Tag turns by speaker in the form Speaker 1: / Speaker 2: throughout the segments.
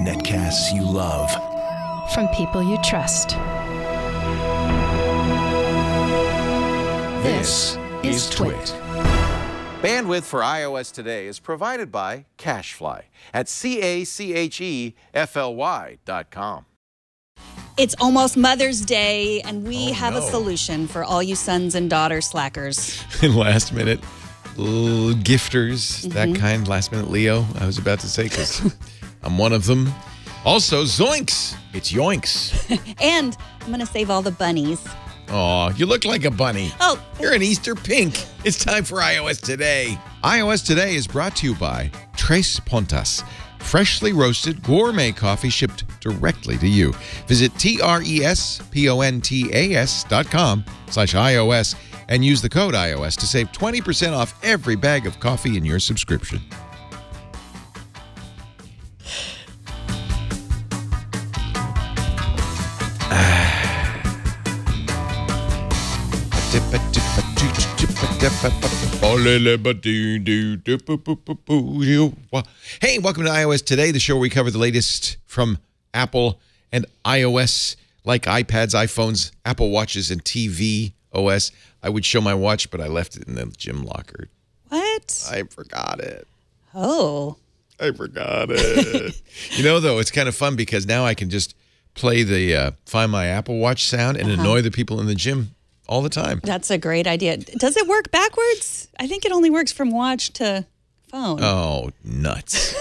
Speaker 1: Netcasts you love.
Speaker 2: From people you trust.
Speaker 1: This is Twit.
Speaker 3: Bandwidth for iOS today is provided by CacheFly at CacheFly.com.
Speaker 4: It's almost Mother's Day, and we have a solution for all you sons and daughter slackers.
Speaker 5: Last minute gifters, that kind. Last minute Leo, I was about to say, because I'm one of them. Also, Zoinks. It's Yoinks.
Speaker 4: And I'm going to save all the bunnies.
Speaker 5: Aw, you look like a bunny.
Speaker 4: Oh.
Speaker 5: You're an Easter pink. It's time for iOS Today. iOS Today is brought to you by Tres Pontas. Freshly roasted gourmet coffee shipped directly to you. Visit TRESPONTAS.com/iOS and use the code iOS to save 20% off every bag of coffee in your subscription. Hey, welcome to iOS Today, the show where we cover the latest from Apple and iOS, like iPads, iPhones, Apple Watches, and TV OS. I would show my watch, but I left it in the gym locker.
Speaker 4: What?
Speaker 5: I forgot it.
Speaker 4: Oh.
Speaker 5: I forgot it. You know, though, it's kind of fun because now I can just play the Find My Apple Watch sound and annoy the people in the gym all the time.
Speaker 4: That's a great idea. Does it work backwards? I think it only works from watch to phone.
Speaker 5: Oh, nuts.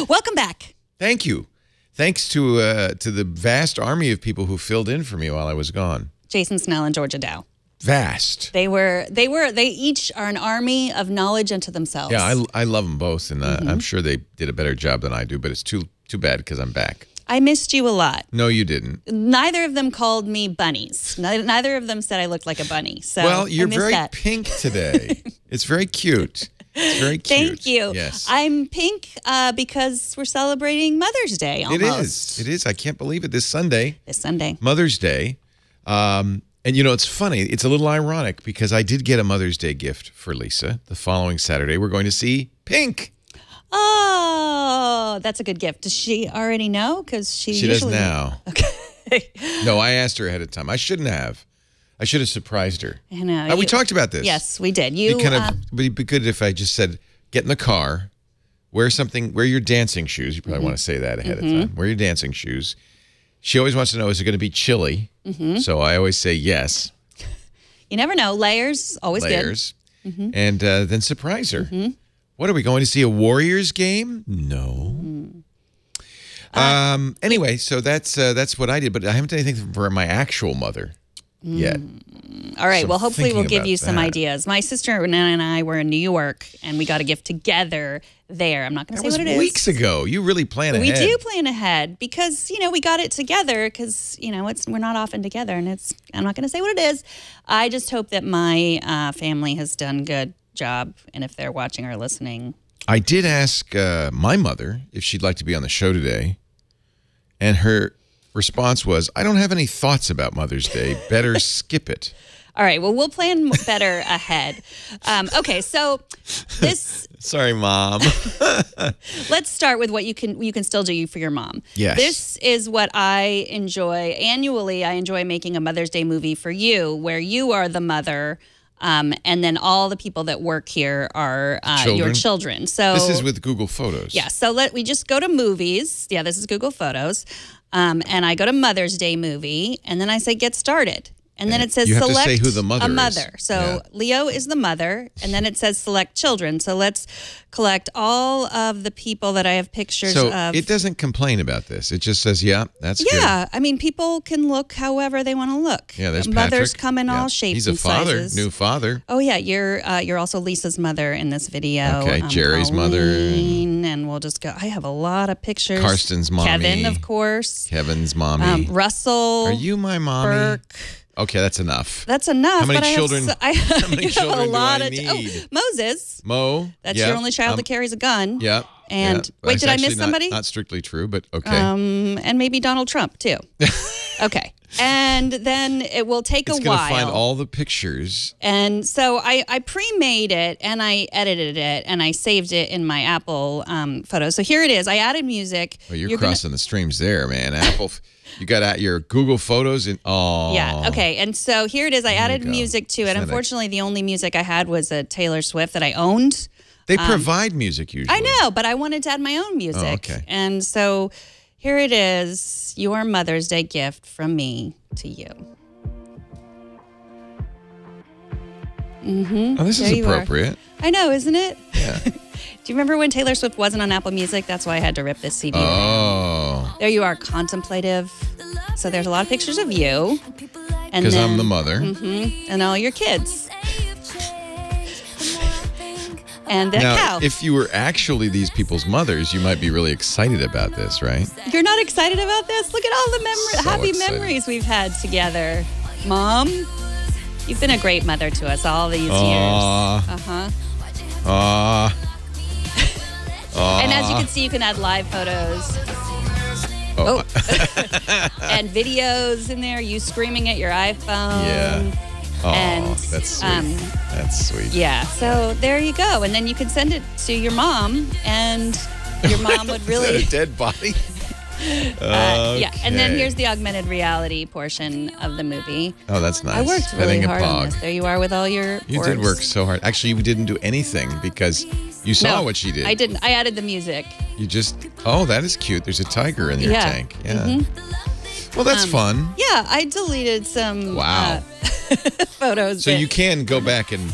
Speaker 4: Welcome back.
Speaker 5: Thank you. Thanks to the vast army of people who filled in for me while I was gone.
Speaker 4: Jason Snell and Georgia Dow.
Speaker 5: Vast.
Speaker 4: They each are an army of knowledge unto themselves.
Speaker 5: Yeah, I love them both, and I'm sure they did a better job than I do, but it's too bad because I'm back.
Speaker 4: I missed you a lot.
Speaker 5: No, you didn't.
Speaker 4: Neither of them called me bunnies. Neither of them said I looked like a bunny. So
Speaker 5: well, you're very
Speaker 4: that.
Speaker 5: pink today. It's very cute. It's very cute.
Speaker 4: Thank you.
Speaker 5: Yes.
Speaker 4: I'm pink because we're celebrating Mother's Day almost.
Speaker 5: It is. I can't believe it. This Sunday. Mother's Day. And, you know, it's funny. It's a little ironic because I did get a Mother's Day gift for Lisa. The following Saturday, we're going to see Pink.
Speaker 4: Oh, that's a good gift. Does she already know? Because she
Speaker 5: does now.
Speaker 4: Okay.
Speaker 5: No, I asked her ahead of time. I shouldn't have. I should have surprised her.
Speaker 4: I know.
Speaker 5: We talked about this.
Speaker 4: Yes, we did.
Speaker 5: It'd be good if I just said, get in the car, wear your dancing shoes. You probably want to say that ahead of time. Wear your dancing shoes. She always wants to know, is it going to be chilly? So I always say yes.
Speaker 4: You never know. Layers, always good.
Speaker 5: And then surprise her. What, are we going to see a Warriors game? No. Anyway, so that's what I did, but I haven't done anything for my actual mother yet.
Speaker 4: All right.
Speaker 5: So
Speaker 4: well, hopefully we'll give you some
Speaker 5: that.
Speaker 4: ideas. My sister and I were in New York, and we got a gift together there. I'm not going to say what it is.
Speaker 5: That was weeks ago. You really plan ahead.
Speaker 4: We do plan ahead because, you know, we got it together because, you know, we're not often together, and I'm not going to say what it is. I just hope that my family has done a good job, and if they're watching or listening.
Speaker 5: I did ask my mother if she'd like to be on the show today, and her response was, I don't have any thoughts about Mother's Day. Better skip it.
Speaker 4: All right. Well, we'll plan better ahead. Okay. So this.
Speaker 5: Sorry, Mom.
Speaker 4: Let's start with what you can still do for your mom.
Speaker 5: Yes.
Speaker 4: This is what I enjoy. Annually, I enjoy making a Mother's Day movie for you where you are the mother. And then all the people that work here are your children. So
Speaker 5: this is with Google Photos.
Speaker 4: Yeah. So we just go to movies. Yeah, this is Google Photos. And I go to Mother's Day movie, and then I say get started. And then it says
Speaker 5: you have
Speaker 4: select
Speaker 5: to say who the mother
Speaker 4: a mother.
Speaker 5: is.
Speaker 4: So Leo is the mother, and then it says select children. So let's collect all of the people that I have pictures of.
Speaker 5: So it doesn't complain about this. It just says, yeah, that's good.
Speaker 4: Yeah, I mean, people can look however they want to look.
Speaker 5: Yeah, there's
Speaker 4: mothers
Speaker 5: Patrick.
Speaker 4: come in all shapes and sizes.
Speaker 5: He's a father, new father.
Speaker 4: Oh yeah, you're also Lisa's mother in this video.
Speaker 5: Okay, Jerry's mother.
Speaker 4: And we'll just go. I have a lot of pictures.
Speaker 5: Karsten's mommy.
Speaker 4: Kevin, of course.
Speaker 5: Kevin's mommy.
Speaker 4: Russell.
Speaker 5: Are you my mommy?
Speaker 4: Burke.
Speaker 5: Okay, that's enough.
Speaker 4: How many
Speaker 5: children? How many children do I need?
Speaker 4: Oh, Moses.
Speaker 5: Mo.
Speaker 4: That's your only child that carries a gun.
Speaker 5: Yeah.
Speaker 4: And wait, did I miss somebody?
Speaker 5: Not strictly true, but okay.
Speaker 4: And maybe Donald Trump too. Okay. And then it will take a while.
Speaker 5: It's going to find all the pictures.
Speaker 4: And so I pre-made it, and I edited it, and I saved it in my Apple photos. So here it is. I added music.
Speaker 5: Oh, you're crossing the streams there, man. Apple, you got out your Google Photos.
Speaker 4: Yeah, okay. And so here it is. I added music to it. Unfortunately, the only music I had was a Taylor Swift that I owned.
Speaker 5: They provide music usually.
Speaker 4: I know, but I wanted to add my own music.
Speaker 5: Oh, okay.
Speaker 4: And so here it is, your Mother's Day gift from me to you.
Speaker 5: Oh, this is appropriate.
Speaker 4: I know, isn't it?
Speaker 5: Yeah.
Speaker 4: Do you remember when Taylor Swift wasn't on Apple Music? That's why I had to rip this CD.
Speaker 5: Oh.
Speaker 4: There you are, contemplative. So there's a lot of pictures of you.
Speaker 5: Because I'm the mother.
Speaker 4: And all your kids. And that
Speaker 5: now,
Speaker 4: cow.
Speaker 5: if you were actually these people's mothers, you might be really excited about this, right?
Speaker 4: You're not excited about this? Look at all the happy memories we've had together. Mom, you've been a great mother to us all these years. And as you can see, you can add live photos. And videos in there, you screaming at your iPhone.
Speaker 5: Yeah. Oh,
Speaker 4: and
Speaker 5: that's sweet. That's sweet.
Speaker 4: Yeah. So there you go. And then you can send it to your mom, and your mom would really...
Speaker 5: Is that a dead body?
Speaker 4: Yeah. And then here's the augmented reality portion of the movie.
Speaker 5: Oh, that's nice.
Speaker 4: I worked really hard on this. There you are with all your
Speaker 5: You did work so hard. Actually, you didn't do anything because you saw what she did.
Speaker 4: I didn't. I added the music.
Speaker 5: You just... Oh, that is cute. There's a tiger in your tank. Yeah. Well, that's fun.
Speaker 4: Yeah. I deleted some photos.
Speaker 5: So you can go back and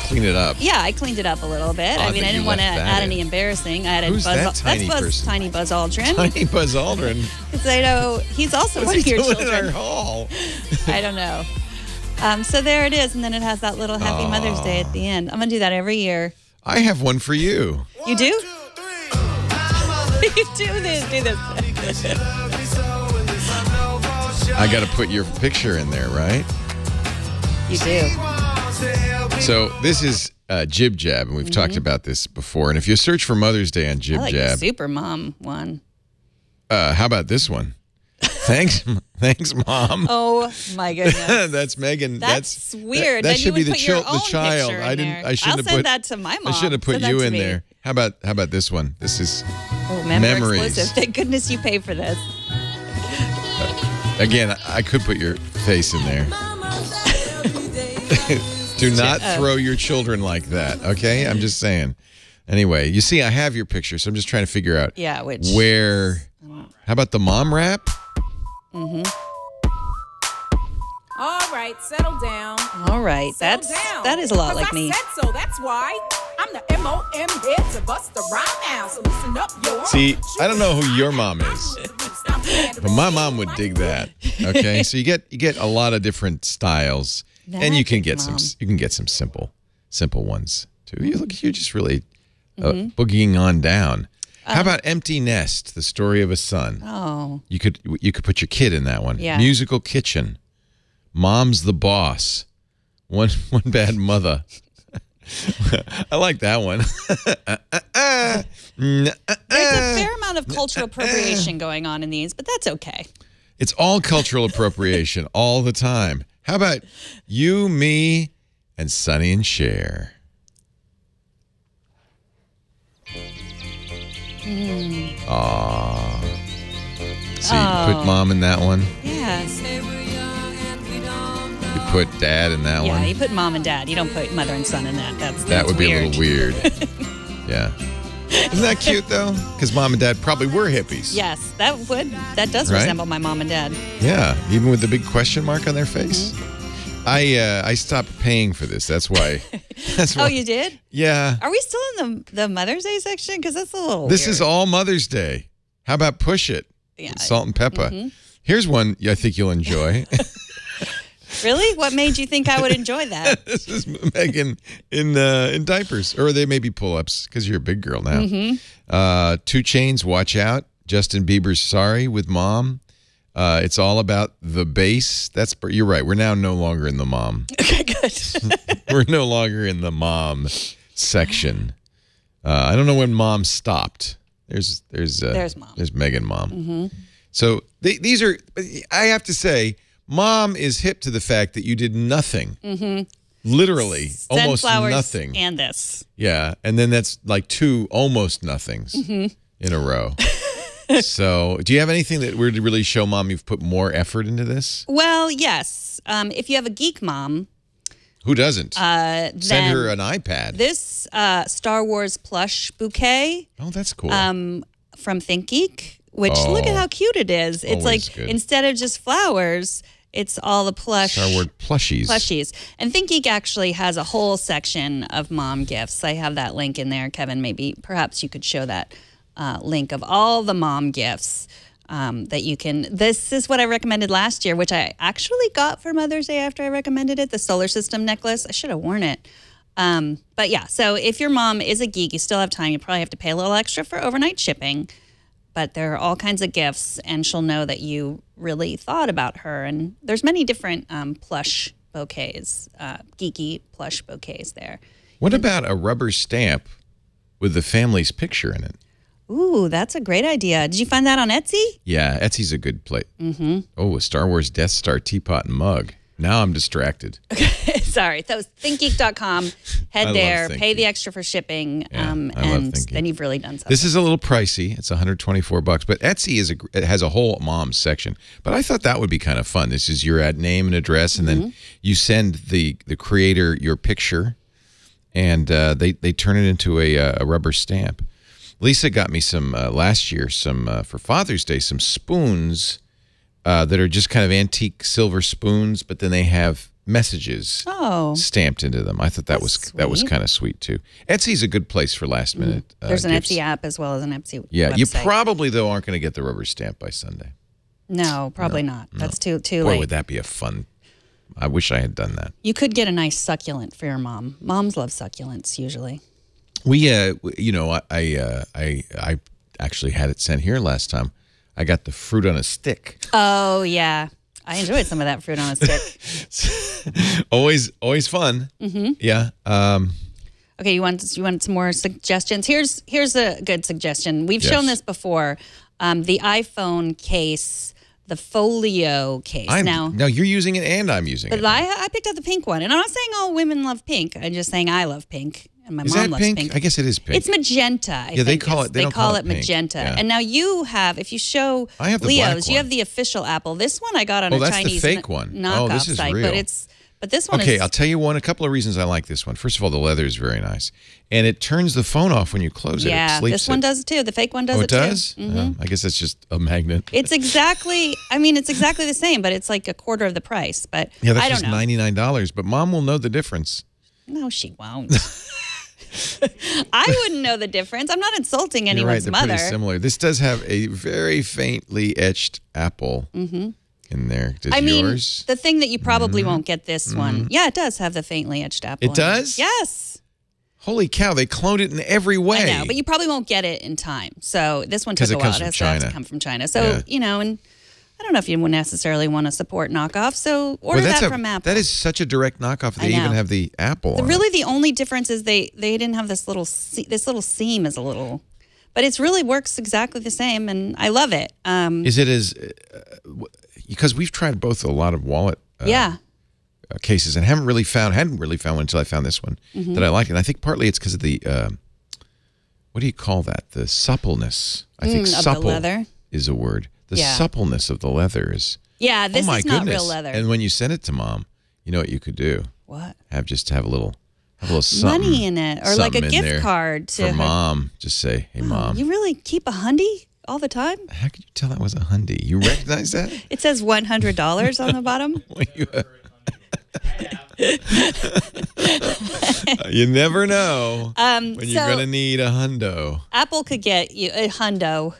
Speaker 5: clean it up.
Speaker 4: Yeah, I cleaned it up a little bit. I mean, I didn't want to add any embarrassing. I added
Speaker 5: Who's that tiny person?
Speaker 4: That's Tiny Buzz Aldrin.
Speaker 5: Tiny Buzz Aldrin.
Speaker 4: Because I know he's also one of your children.
Speaker 5: In our hall?
Speaker 4: I don't know. So there it is, and then it has that little Happy Mother's Day at the end. I'm gonna do that every year.
Speaker 5: I have one for you.
Speaker 4: You do? 1, 2, 3. You do this. Do this.
Speaker 5: I got to put your picture in there, right?
Speaker 4: You do.
Speaker 5: So this is JibJab, and we've talked about this before. And if you search for Mother's Day on JibJab,
Speaker 4: I like the Super Mom one.
Speaker 5: How about this one? Thanks, Mom.
Speaker 4: Oh my goodness,
Speaker 5: that's Megan.
Speaker 4: That's weird.
Speaker 5: That
Speaker 4: then
Speaker 5: should be the
Speaker 4: child.
Speaker 5: I didn't. I shouldn't
Speaker 4: I'll
Speaker 5: have
Speaker 4: send
Speaker 5: put
Speaker 4: that to my mom.
Speaker 5: I should have put you in there. How about this one? This is
Speaker 4: memories. Exclusive. Thank goodness you pay for this.
Speaker 5: Again, I could put your face in there. Do not throw your children like that, okay? I'm just saying. Anyway, you see, I have your picture, so I'm just trying to figure out where. How about the mom rap?
Speaker 6: All right, settle down.
Speaker 4: All right, that is a lot like me.
Speaker 6: I said so. That's why I'm the MOM head to bust the rhyme now. So listen up, yo.
Speaker 5: See, I don't know who your mom is, but my mom would dig that. Okay, so you get a lot of different styles, and you can get some simple ones too. You look, you're just really boogieing on down. How about Empty Nest, the story of a son?
Speaker 4: Oh,
Speaker 5: you could put your kid in that one.
Speaker 4: Yeah.
Speaker 5: Musical Kitchen, Mom's the Boss, One Bad Mother. I like that one.
Speaker 4: There's a fair amount of cultural appropriation going on in these, but that's okay.
Speaker 5: It's all cultural appropriation all the time. How about You, Me, and Sonny and Cher? Aww. So you put mom in that one?
Speaker 4: Yeah.
Speaker 5: You put dad in that one?
Speaker 4: Yeah, you put mom and dad. You don't put mother and son in that.
Speaker 5: That would be
Speaker 4: weird.
Speaker 5: a little weird. Yeah. Isn't that cute, though? Because mom and dad probably were hippies.
Speaker 4: Yes, that does resemble my mom and dad.
Speaker 5: Yeah, even with the big question mark on their face. I stopped paying for this. That's why.
Speaker 4: Oh, you did?
Speaker 5: Yeah.
Speaker 4: Are we still in the Mother's Day section? Because that's a little
Speaker 5: This
Speaker 4: weird.
Speaker 5: is all Mother's Day. How about Push It?
Speaker 4: Yeah.
Speaker 5: Salt and Pepper. Here's one I think you'll enjoy.
Speaker 4: Really? What made you think I would enjoy that?
Speaker 5: This is Megan in diapers. Or they may be pull-ups because you're a big girl now. 2 Chainz, Watch Out. Justin Bieber's Sorry with Mom. It's all about the bass. You're right. We're now no longer in the mom.
Speaker 4: Okay, good.
Speaker 5: We're no longer in the mom section. I don't know when mom stopped. There's Megan Mom. So these are, I have to say, Mom is hip to the fact that you did nothing. Literally, almost nothing.
Speaker 4: And this.
Speaker 5: Yeah, and then that's like 2 almost nothings in a row. So, do you have anything that would really show Mom you've put more effort into this?
Speaker 4: Well, yes. If you have a geek mom.
Speaker 5: Who doesn't? Send her an iPad.
Speaker 4: This Star Wars plush bouquet.
Speaker 5: Oh, that's cool.
Speaker 4: From ThinkGeek, which look at how cute it is. It's like,
Speaker 5: good.
Speaker 4: Instead of just flowers, it's all the plush.
Speaker 5: Star Wars plushies.
Speaker 4: And ThinkGeek actually has a whole section of mom gifts. I have that link in there. Kevin, perhaps you could show that link of all the mom gifts that you can. This is what I recommended last year, which I actually got for Mother's Day after I recommended it, the solar system necklace. I should have worn it. But yeah, so if your mom is a geek, you still have time. You probably have to pay a little extra for overnight shipping. But there are all kinds of gifts, and she'll know that you really thought about her. And there's many different plush bouquets, geeky plush bouquets there.
Speaker 5: What about a rubber stamp with the family's picture in it?
Speaker 4: Ooh, that's a great idea. Did you find that on Etsy?
Speaker 5: Yeah, Etsy's a good place. Oh, a Star Wars Death Star teapot and mug. Now I'm distracted.
Speaker 4: Okay, sorry. So ThinkGeek.com. Head there, pay the extra for shipping, and then you've really done something.
Speaker 5: This is a little pricey. It's $124, but Etsy it has a whole mom section. But I thought that would be kind of fun. This is your name and address, and then you send the creator your picture, and they turn it into a rubber stamp. Lisa got me some last year, for Father's Day, some spoons that are just kind of antique silver spoons, but then they have messages stamped into them. I thought that was kind of sweet too. Etsy's a good place for last minute.
Speaker 4: There's an
Speaker 5: gifts.
Speaker 4: Etsy app as well as an Etsy
Speaker 5: Yeah,
Speaker 4: website.
Speaker 5: you probably though aren't going to get the rubber stamp by Sunday.
Speaker 4: No, probably not. That's too
Speaker 5: Boy,
Speaker 4: late.
Speaker 5: would that be a fun? I wish I had done that.
Speaker 4: You could get a nice succulent for your mom. Moms love succulents usually.
Speaker 5: We, I actually had it sent here last time. I got the fruit on a stick.
Speaker 4: Oh yeah, I enjoyed some of that fruit on a stick.
Speaker 5: always fun. Yeah.
Speaker 4: Okay, you want some more suggestions? Here's a good suggestion. We've shown this before. The iPhone case, the folio case.
Speaker 5: Now you're using it and I'm using it.
Speaker 4: But I picked out the pink one, and I'm not saying all women love pink. I'm just saying I love pink. And my mom loves pink.
Speaker 5: I guess it is pink.
Speaker 4: It's magenta.
Speaker 5: They call it. They
Speaker 4: call it
Speaker 5: pink.
Speaker 4: magenta.
Speaker 5: Yeah.
Speaker 4: And now you have, if you show
Speaker 5: I have the
Speaker 4: Leo's,
Speaker 5: black
Speaker 4: you
Speaker 5: one.
Speaker 4: have the official Apple. This one I got on a
Speaker 5: that's
Speaker 4: Chinese
Speaker 5: the fake one.
Speaker 4: knockoff
Speaker 5: This is
Speaker 4: site,
Speaker 5: real.
Speaker 4: but this one is.
Speaker 5: Okay, I'll tell you a couple of reasons I like this one. First of all, the leather is very nice, and it turns the phone off when you close it.
Speaker 4: Yeah,
Speaker 5: it sleeps
Speaker 4: this one does too. The fake one does
Speaker 5: it
Speaker 4: it too.
Speaker 5: does? I guess that's just a magnet.
Speaker 4: It's exactly. I mean, it's exactly the same, but it's like a quarter of the price. But
Speaker 5: Yeah, that's
Speaker 4: I don't
Speaker 5: just
Speaker 4: know.
Speaker 5: $99. But Mom will know the difference.
Speaker 4: No, she won't. I wouldn't know the difference. I'm not insulting
Speaker 5: You're right,
Speaker 4: anyone's
Speaker 5: they're
Speaker 4: mother.
Speaker 5: pretty similar. This does have a very faintly etched apple in there. Does yours?
Speaker 4: The thing that you probably won't get this one. Yeah, it does have the faintly etched apple.
Speaker 5: It does?
Speaker 4: Yes.
Speaker 5: Holy cow, they cloned it in every way.
Speaker 4: I know, but you probably won't get it in time. So this one took
Speaker 5: 'Cause
Speaker 4: a
Speaker 5: it
Speaker 4: while.
Speaker 5: comes
Speaker 4: It
Speaker 5: from
Speaker 4: has to have to
Speaker 5: China.
Speaker 4: come from China. So, and I don't know if you would necessarily want to support knockoffs. So order that from Apple.
Speaker 5: That is such a direct knockoff. They
Speaker 4: I know.
Speaker 5: even have the apple on
Speaker 4: Really,
Speaker 5: it.
Speaker 4: the only difference is they didn't have this little seam is a little, but it really works exactly the same, and I love it.
Speaker 5: Is it as because we've tried both a lot of wallet cases and hadn't really found one until I found this one that I like, and I think partly it's because of the what do you call that? The suppleness. I think supple
Speaker 4: the leather
Speaker 5: is a word. The suppleness of the leather is.
Speaker 4: Yeah, this
Speaker 5: oh my
Speaker 4: is not
Speaker 5: goodness.
Speaker 4: real leather.
Speaker 5: And when you send it to Mom, you know what you could do?
Speaker 4: What?
Speaker 5: Have a little something,
Speaker 4: Money in it, or like a
Speaker 5: something in
Speaker 4: gift
Speaker 5: there
Speaker 4: card to
Speaker 5: for Mom. Just say, "Hey, Mom."
Speaker 4: You really keep a hundy all the time?
Speaker 5: How could you tell that was a hundy? You recognize that?
Speaker 4: It says $100 on the bottom.
Speaker 5: You never know when you're going to need a hundo.
Speaker 4: Apple could get you a hundy.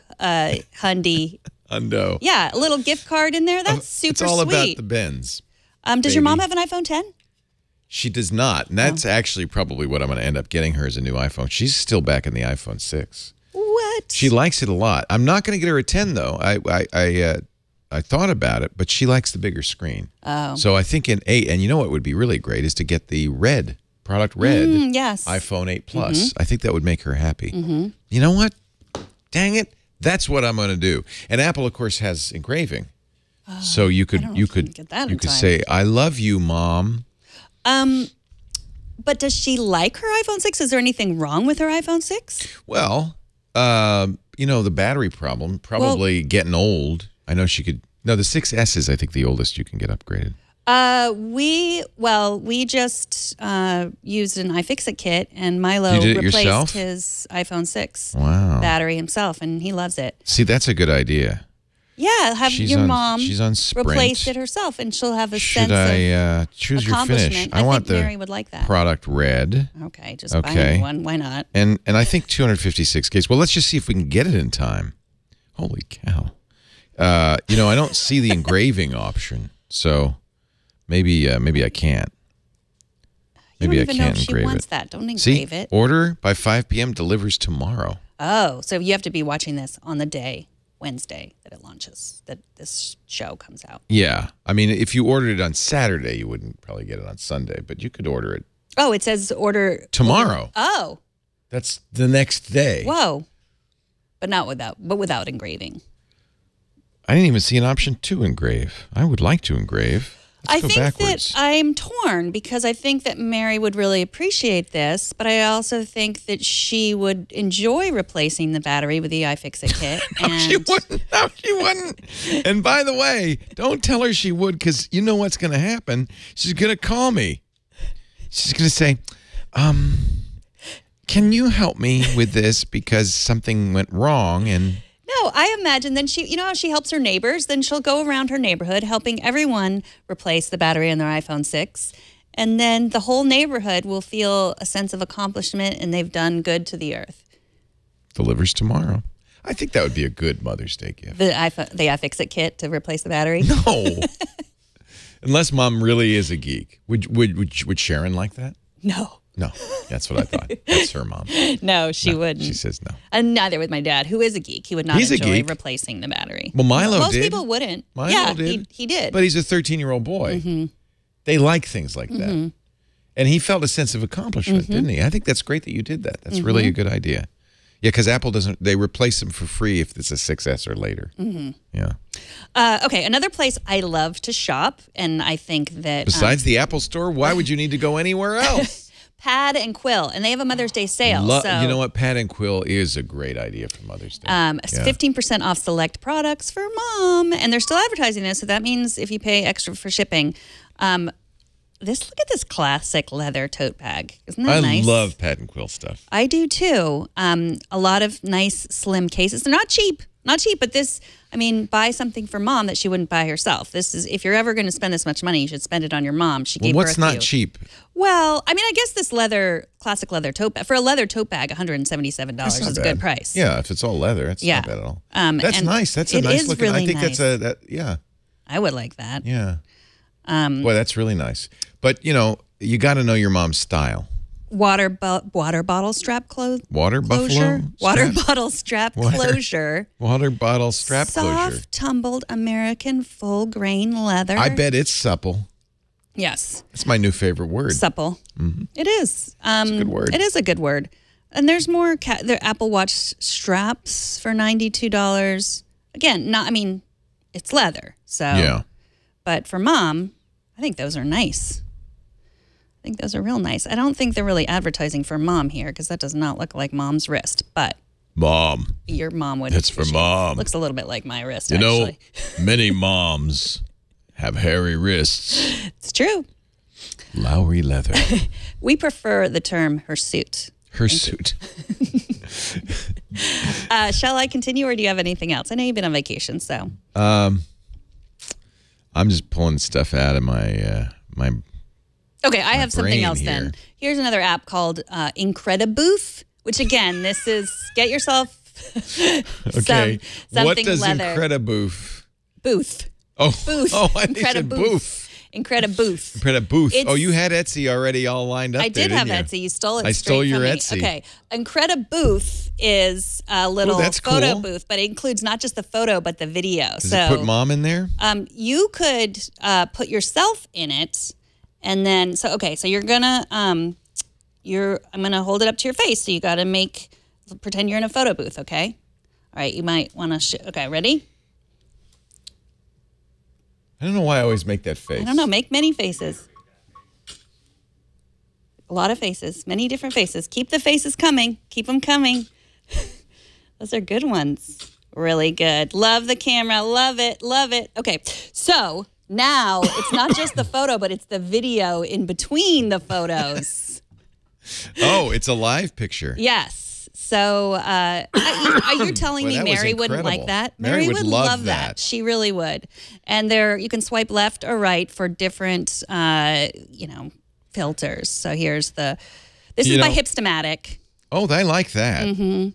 Speaker 5: Hundo.
Speaker 4: Yeah, a little gift card in there. That's super
Speaker 5: It's all
Speaker 4: sweet.
Speaker 5: about the Benz.
Speaker 4: Does your mom have an iPhone 10?
Speaker 5: She does not. And that's actually probably what I'm going to end up getting her is a new iPhone. She's still back in the iPhone 6.
Speaker 4: What?
Speaker 5: She likes it a lot. I'm not going to get her a 10 though. I thought about it, but she likes the bigger screen.
Speaker 4: Oh.
Speaker 5: So I think in 8, and you know what would be really great is to get the product red
Speaker 4: Yes.
Speaker 5: iPhone 8 Plus. I think that would make her happy. You know what? Dang it. That's what I'm going to do. And Apple, of course, has engraving, so you could say, "I love you, Mom."
Speaker 4: But does she like her iPhone 6? Is there anything wrong with her iPhone 6?
Speaker 5: Well, the battery problem, probably getting old. I know she could. No, the 6S is, I think, the oldest you can get upgraded.
Speaker 4: We just used an iFixit kit, and Milo replaced his iPhone 6 battery himself, and he loves it.
Speaker 5: See, that's a good idea.
Speaker 4: Yeah, have your mom
Speaker 5: she's on Sprint.
Speaker 4: replace it herself, and she'll have a sense
Speaker 5: of choose your finish?
Speaker 4: I
Speaker 5: want
Speaker 4: think
Speaker 5: the
Speaker 4: Mary would like that.
Speaker 5: Product red.
Speaker 4: Okay, just buy a new one. Why not?
Speaker 5: And I think 256 gigs. Well, let's just see if we can get it in time. Holy cow! I don't see the engraving option, so maybe I can't. Maybe I can't engrave it.
Speaker 4: You don't even know if she wants that. Don't engrave it.
Speaker 5: Order by 5 p.m. delivers tomorrow.
Speaker 4: Oh, so you have to be watching this on the day. Wednesday that it launches, that this show comes out.
Speaker 5: Yeah. I mean, if you ordered it on Saturday, you wouldn't probably get it on Sunday, but you could order it.
Speaker 4: Oh, it says order
Speaker 5: tomorrow.
Speaker 4: Oh.
Speaker 5: That's the next day.
Speaker 4: Whoa. But without engraving.
Speaker 5: I didn't even see an option to engrave. I would like to engrave.
Speaker 4: I think that I'm torn because I think that Mary would really appreciate this, but I also think that she would enjoy replacing the battery with the iFixit kit.
Speaker 5: She wouldn't. No, she wouldn't. And by the way, don't tell her she would, because you know what's going to happen. She's going to call me. She's going to say, can you help me with this because something went wrong? And
Speaker 4: no, I imagine then she, how she helps her neighbors, then she'll go around her neighborhood helping everyone replace the battery on their iPhone 6. And then the whole neighborhood will feel a sense of accomplishment and they've done good to the earth.
Speaker 5: Delivers tomorrow. I think that would be a good Mother's Day gift.
Speaker 4: The iFixit kit to replace the battery?
Speaker 5: No. Unless Mom really is a geek. Would Sharon like that?
Speaker 4: No.
Speaker 5: No, that's what I thought. That's her mom.
Speaker 4: No, she wouldn't.
Speaker 5: She says no.
Speaker 4: And neither with my dad, who is a geek. He would not enjoy replacing the battery.
Speaker 5: Well, Milo did.
Speaker 4: Most people wouldn't.
Speaker 5: Milo did.
Speaker 4: He did.
Speaker 5: But he's a 13-year-old boy. Mm-hmm. They like things like that. And he felt a sense of accomplishment, didn't he? I think that's great that you did that. That's really a good idea. Yeah, because Apple doesn't, they replace them for free if it's a 6S or later. Yeah.
Speaker 4: Okay, another place I love to shop, and I think that...
Speaker 5: Besides the Apple Store, why would you need to go anywhere else?
Speaker 4: Pad and Quill, and they have a Mother's Day sale.
Speaker 5: You know what? Pad and Quill is a great idea for Mother's Day.
Speaker 4: 15% off select products for Mom, and they're still advertising this, so that means if you pay extra for shipping. Look at this classic leather tote bag. Isn't that nice?
Speaker 5: I love Pad and Quill stuff.
Speaker 4: I do too. A lot of nice slim cases. They're not cheap, but this. I mean, buy something for Mom that she wouldn't buy herself. This is, if you're ever going to spend this much money, you should spend it on your mom. She gave birth to you.
Speaker 5: What's not cheap?
Speaker 4: Well, I mean, I guess this classic leather tote bag, for a leather tote bag, $177 is a good price.
Speaker 5: Yeah, if it's all leather, it's not bad at all. That's nice. That's a nice looking.
Speaker 4: Really
Speaker 5: I think
Speaker 4: nice.
Speaker 5: Yeah.
Speaker 4: I would like that.
Speaker 5: Yeah. Boy, that's really nice. But you got to know your mom's style.
Speaker 4: Water bottle strap closure.
Speaker 5: Water buffalo?
Speaker 4: Water bottle strap closure.
Speaker 5: Water bottle strap closure.
Speaker 4: Soft, tumbled American full grain leather.
Speaker 5: I bet it's supple.
Speaker 4: Yes.
Speaker 5: That's my new favorite word.
Speaker 4: Supple. It is.
Speaker 5: It's a good word.
Speaker 4: It is a good word. And there's more Apple Watch straps for $92. Again, it's leather. So
Speaker 5: yeah.
Speaker 4: But for Mom, I think those are nice. I think those are real nice. I don't think they're really advertising for Mom here because that does not look like Mom's wrist. But
Speaker 5: Mom,
Speaker 4: your mom would.
Speaker 5: That's for Mom.
Speaker 4: Looks a little bit like my wrist.
Speaker 5: Actually. Many moms have hairy wrists.
Speaker 4: It's true.
Speaker 5: Lowry leather.
Speaker 4: We prefer the term hirsute.
Speaker 5: Hirsute.
Speaker 4: Shall I continue, or do you have anything else? I know you've been on vacation, so.
Speaker 5: I'm just pulling stuff out of my my.
Speaker 4: Okay, I have something else then. Here's another app called Incredibooth, which again, this is get yourself something
Speaker 5: what does
Speaker 4: leather.
Speaker 5: Incredibooth?
Speaker 4: Booth.
Speaker 5: Oh,
Speaker 4: booth.
Speaker 5: Oh, I think you said booth.
Speaker 4: Incredibooth.
Speaker 5: Incredibooth. Oh, you had Etsy already all lined up.
Speaker 4: I did have Etsy. You stole it.
Speaker 5: I stole your
Speaker 4: from me.
Speaker 5: Etsy.
Speaker 4: Okay, Incredibooth is a little photo booth, but it includes not just the photo but the video.
Speaker 5: Does it put Mom in there?
Speaker 4: You could put yourself in it. And then, so you're gonna, I'm gonna hold it up to your face. So you gotta pretend you're in a photo booth, okay? All right, you might want to. Okay, ready?
Speaker 5: I don't know why I always make that face.
Speaker 4: I don't know. Make many faces. A lot of faces. Many different faces. Keep the faces coming. Keep them coming. Those are good ones. Really good. Love the camera. Love it. Love it. Okay, so now it's not just the photo, but it's the video in between the photos.
Speaker 5: Oh, it's a live picture.
Speaker 4: Yes. So you're telling me Mary wouldn't like that?
Speaker 5: Mary would love that.
Speaker 4: She really would. And there, you can swipe left or right for different, filters. So here's this is by Hipstamatic.
Speaker 5: Oh, I like that.
Speaker 4: Mm-hmm.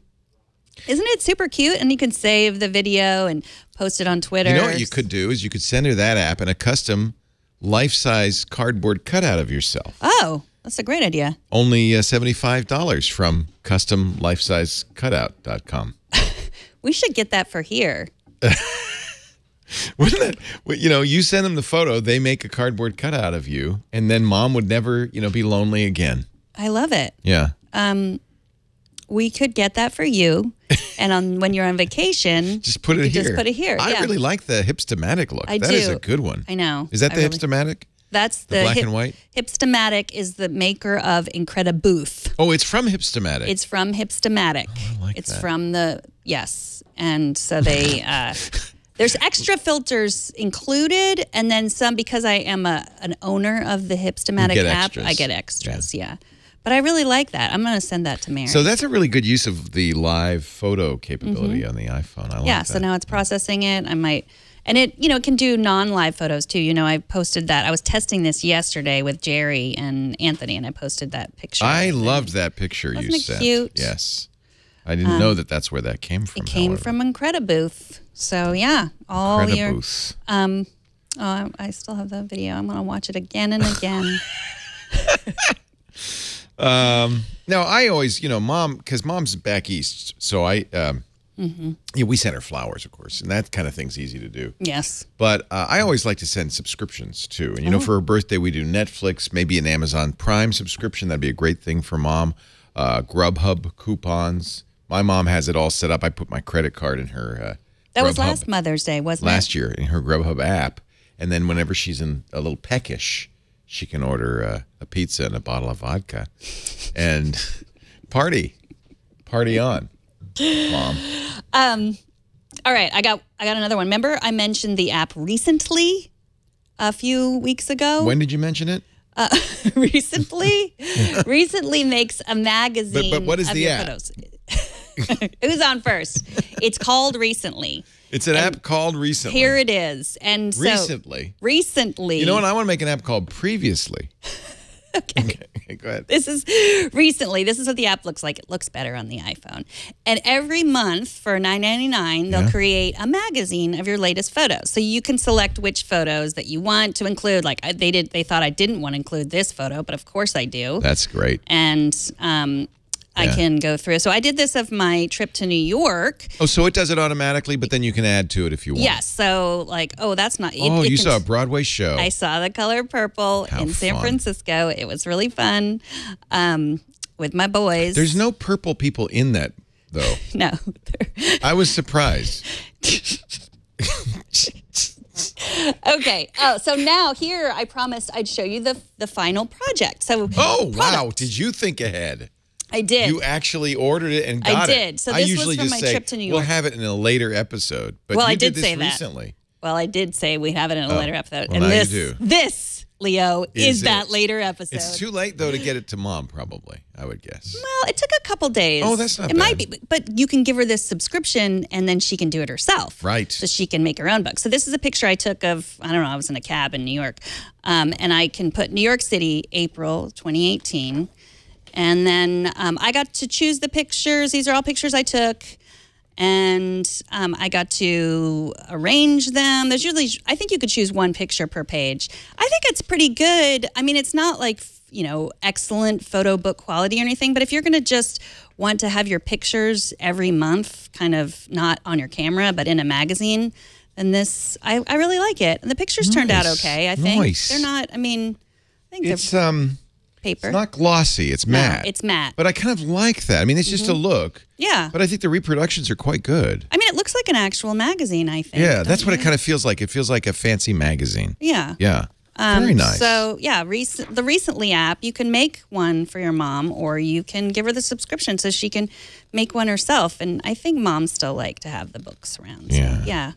Speaker 4: Isn't it super cute? And you can save the video and post it on Twitter.
Speaker 5: You know what you could do is you could send her that app and a custom life-size cardboard cutout of yourself.
Speaker 4: Oh, that's a great idea.
Speaker 5: Only $75 from customlifesizecutout.com.
Speaker 4: We should get that for here.
Speaker 5: Wouldn't that, you send them the photo, they make a cardboard cutout of you, and then mom would never, be lonely again.
Speaker 4: I love it.
Speaker 5: Yeah.
Speaker 4: We could get that for you, and when you're on vacation,
Speaker 5: just put it here.
Speaker 4: Just put it here.
Speaker 5: I really like the Hipstamatic look. That is a good one.
Speaker 4: I know.
Speaker 5: Is that the Hipstamatic?
Speaker 4: That's
Speaker 5: the black and white?
Speaker 4: Hipstamatic is the maker of Incredibooth.
Speaker 5: Oh, it's from Hipstamatic.
Speaker 4: It's from Hipstamatic.
Speaker 5: Oh, I like
Speaker 4: it's
Speaker 5: that.
Speaker 4: from yes. And so they, there's extra filters included, and then some, because I am an owner of the Hipstamatic app,
Speaker 5: extras.
Speaker 4: I get extras, yeah. But I really like that. I'm going to send that to Mary.
Speaker 5: So that's a really good use of the live photo capability on the iPhone. I like that.
Speaker 4: So now it's processing it. I might... And it, it can do non-live photos too. I posted that. I was testing this yesterday with Jerry and Anthony, and I posted that picture.
Speaker 5: I loved that picture you
Speaker 4: Wasn't it
Speaker 5: sent.
Speaker 4: cute?
Speaker 5: Yes. I didn't know that's where that came from.
Speaker 4: It came from Incredibooth. So yeah, all your... I still have the video. I'm going to watch it again and again.
Speaker 5: No, I always, Mom, because Mom's back east, so we send her flowers, of course, and that kind of thing's easy to do.
Speaker 4: Yes.
Speaker 5: But I always like to send subscriptions, too. And, for her birthday, we do Netflix, maybe an Amazon Prime subscription. That'd be a great thing for Mom. Grubhub coupons. My mom has it all set up. I put my credit card in her
Speaker 4: That was
Speaker 5: Grubhub
Speaker 4: last Mother's Day, wasn't it?
Speaker 5: last year in her Grubhub app. And then whenever she's a little peckish, she can order a pizza and a bottle of vodka and party on, Mom.
Speaker 4: All right, I got another one. Remember I mentioned the app Recently a few weeks ago?
Speaker 5: When did you mention it?
Speaker 4: Recently makes a magazine.
Speaker 5: But what is
Speaker 4: of
Speaker 5: the
Speaker 4: your
Speaker 5: app?
Speaker 4: Photos. Who's on first? It's called Recently.
Speaker 5: It's an app called Recently.
Speaker 4: Here it is. And so Recently.
Speaker 5: You know what? I want to make an app called Previously. Okay, go ahead.
Speaker 4: This is Recently. This is what the app looks like. It looks better on the iPhone. And every month for $9.99, they'll create a magazine of your latest photos. So you can select which photos that you want to include. Like they thought I didn't want to include this photo, but of course I do.
Speaker 5: That's great.
Speaker 4: And I can go through. So I did this of my trip to New York.
Speaker 5: Oh, so it does it automatically, but then you can add to it if you want.
Speaker 4: Yes. So that's not.
Speaker 5: You saw a Broadway show.
Speaker 4: I saw The Color Purple in San Francisco. It was really fun with my boys.
Speaker 5: There's no purple people in that, though.
Speaker 4: No.
Speaker 5: I was surprised.
Speaker 4: Okay. Oh, so now here I promised I'd show you the final project. So
Speaker 5: wow. Did you think ahead?
Speaker 4: I did.
Speaker 5: You actually ordered it and got it.
Speaker 4: I did. So this was from my trip to New York.
Speaker 5: We'll have it in a later episode. But
Speaker 4: well,
Speaker 5: you
Speaker 4: I did
Speaker 5: this
Speaker 4: say that
Speaker 5: recently.
Speaker 4: Well, I did say we'd have it in a later episode.
Speaker 5: Well,
Speaker 4: and
Speaker 5: now
Speaker 4: this,
Speaker 5: you do.
Speaker 4: This, Leo, is that later episode.
Speaker 5: It's too late, though, to get it to Mom, probably, I would guess.
Speaker 4: Well, it took a couple days.
Speaker 5: Oh, that's not bad.
Speaker 4: It might be, but you can give her this subscription, and then she can do it herself.
Speaker 5: Right.
Speaker 4: So she can make her own book. So this is a picture I took of, I don't know, I was in a cab in New York. And I can put New York City, April 2018. And then I got to choose the pictures. These are all pictures I took. And I got to arrange them. There's usually, I think you could choose one picture per page. I think it's pretty good. I mean, it's not like, excellent photo book quality or anything. But if you're going to just want to have your pictures every month, kind of not on your camera, but in a magazine, then this, I really like it. And the pictures turned out okay, I think.
Speaker 5: Nice.
Speaker 4: They're not, I think
Speaker 5: it's,
Speaker 4: they're paper.
Speaker 5: It's not glossy. It's matte.
Speaker 4: No, it's matte.
Speaker 5: But I kind of like that. I mean, it's just a look.
Speaker 4: Yeah.
Speaker 5: But I think the reproductions are quite good.
Speaker 4: I mean, it looks like an actual magazine, I think.
Speaker 5: Yeah, that's what it kind of feels like. It feels like a fancy magazine.
Speaker 4: Yeah.
Speaker 5: Yeah. Very nice.
Speaker 4: So, yeah, the Recently app, you can make one for your mom, or you can give her the subscription so she can make one herself. And I think moms still like to have the books around. So, yeah.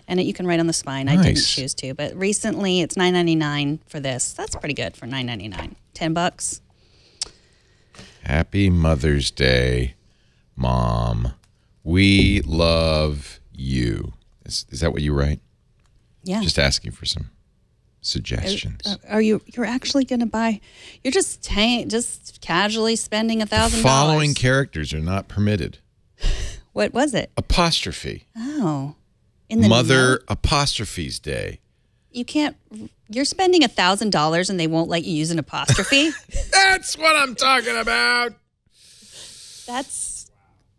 Speaker 4: And you can write on the spine.
Speaker 5: Nice.
Speaker 4: I didn't choose to, but recently it's $9.99 for this. That's pretty good for $9.99. $10.
Speaker 5: Happy Mother's Day, Mom. We love you. Is that what you write?
Speaker 4: Yeah.
Speaker 5: Just asking for some suggestions.
Speaker 4: Are you're actually going to buy? You're just casually spending $1,000.
Speaker 5: Following characters are not permitted.
Speaker 4: What was it?
Speaker 5: Apostrophe.
Speaker 4: Oh, in the
Speaker 5: Mother
Speaker 4: note?
Speaker 5: Apostrophes Day.
Speaker 4: You can't. You're spending $1,000 and they won't let you use an apostrophe.
Speaker 5: That's what I'm talking about.
Speaker 4: That's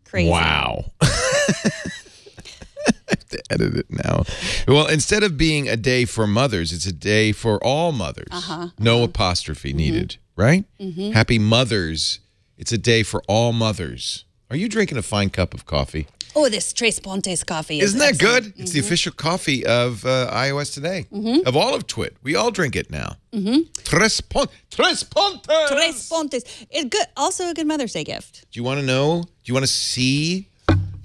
Speaker 4: crazy.
Speaker 5: Wow. I have to edit it now. Well, instead of being a day for mothers, it's a day for all mothers. No apostrophe needed, right? Happy Mothers. It's a day for all mothers. Are you drinking a fine cup of coffee?
Speaker 4: Oh, this Tres Pontes coffee is
Speaker 5: Isn't that
Speaker 4: excellent.
Speaker 5: good? It's the official coffee of iOS Today, of all of Twit. We all drink it now. Tres Pontes.
Speaker 4: Tres Pontes. It's good. Also a good Mother's Day gift.
Speaker 5: Do you want to know? Do you want to see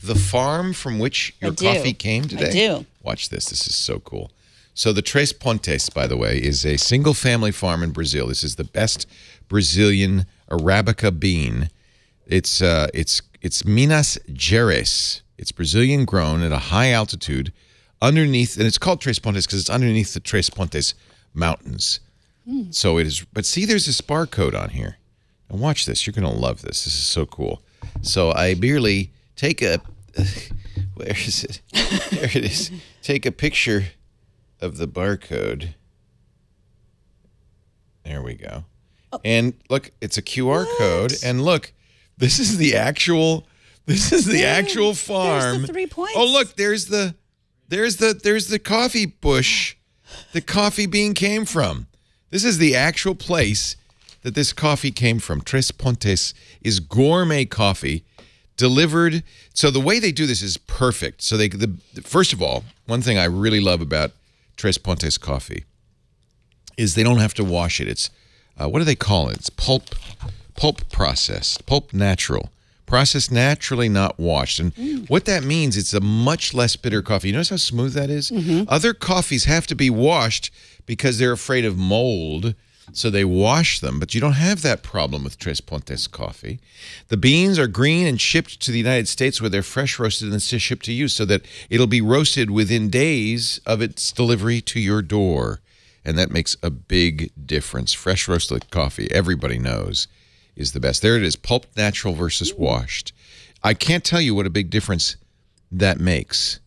Speaker 5: the farm from which your coffee came today?
Speaker 4: I do.
Speaker 5: Watch this. This is so cool. So the Tres Pontes, by the way, is a single-family farm in Brazil. This is the best Brazilian Arabica bean. It's Minas Gerais. It's Brazilian grown at a high altitude underneath, and it's called Tres Pontes because it's underneath the Tres Pontes mountains. So it is, but see, there's this barcode on here. And watch this. You're going to love this. This is so cool. So I merely take a, where is it? There it is. Take a picture of the barcode. There we go. Oh. And look, it's a QR code. And look, this is the actual actual farm.
Speaker 4: There's the 3 points.
Speaker 5: Oh, look, there's the coffee bush the coffee bean came from. This is the actual place that this coffee came from. Tres Pontes is gourmet coffee delivered. So the way they do this is perfect. So first of all, one thing I really love about Tres Pontes coffee is they don't have to wash it. It's what do they call it? It's pulp processed, pulp natural, processed naturally, not washed. And what that means, it's a much less bitter coffee. You notice how smooth that is? Other coffees have to be washed because they're afraid of mold, so they wash them. But you don't have that problem with Tres Pontes coffee. The beans are green and shipped to the United States where they're fresh roasted and then shipped to you so that it'll be roasted within days of its delivery to your door. And that makes a big difference. Fresh roasted coffee, everybody knows, is the best. There it is, pulp natural versus washed. I can't tell you what a big difference that makes.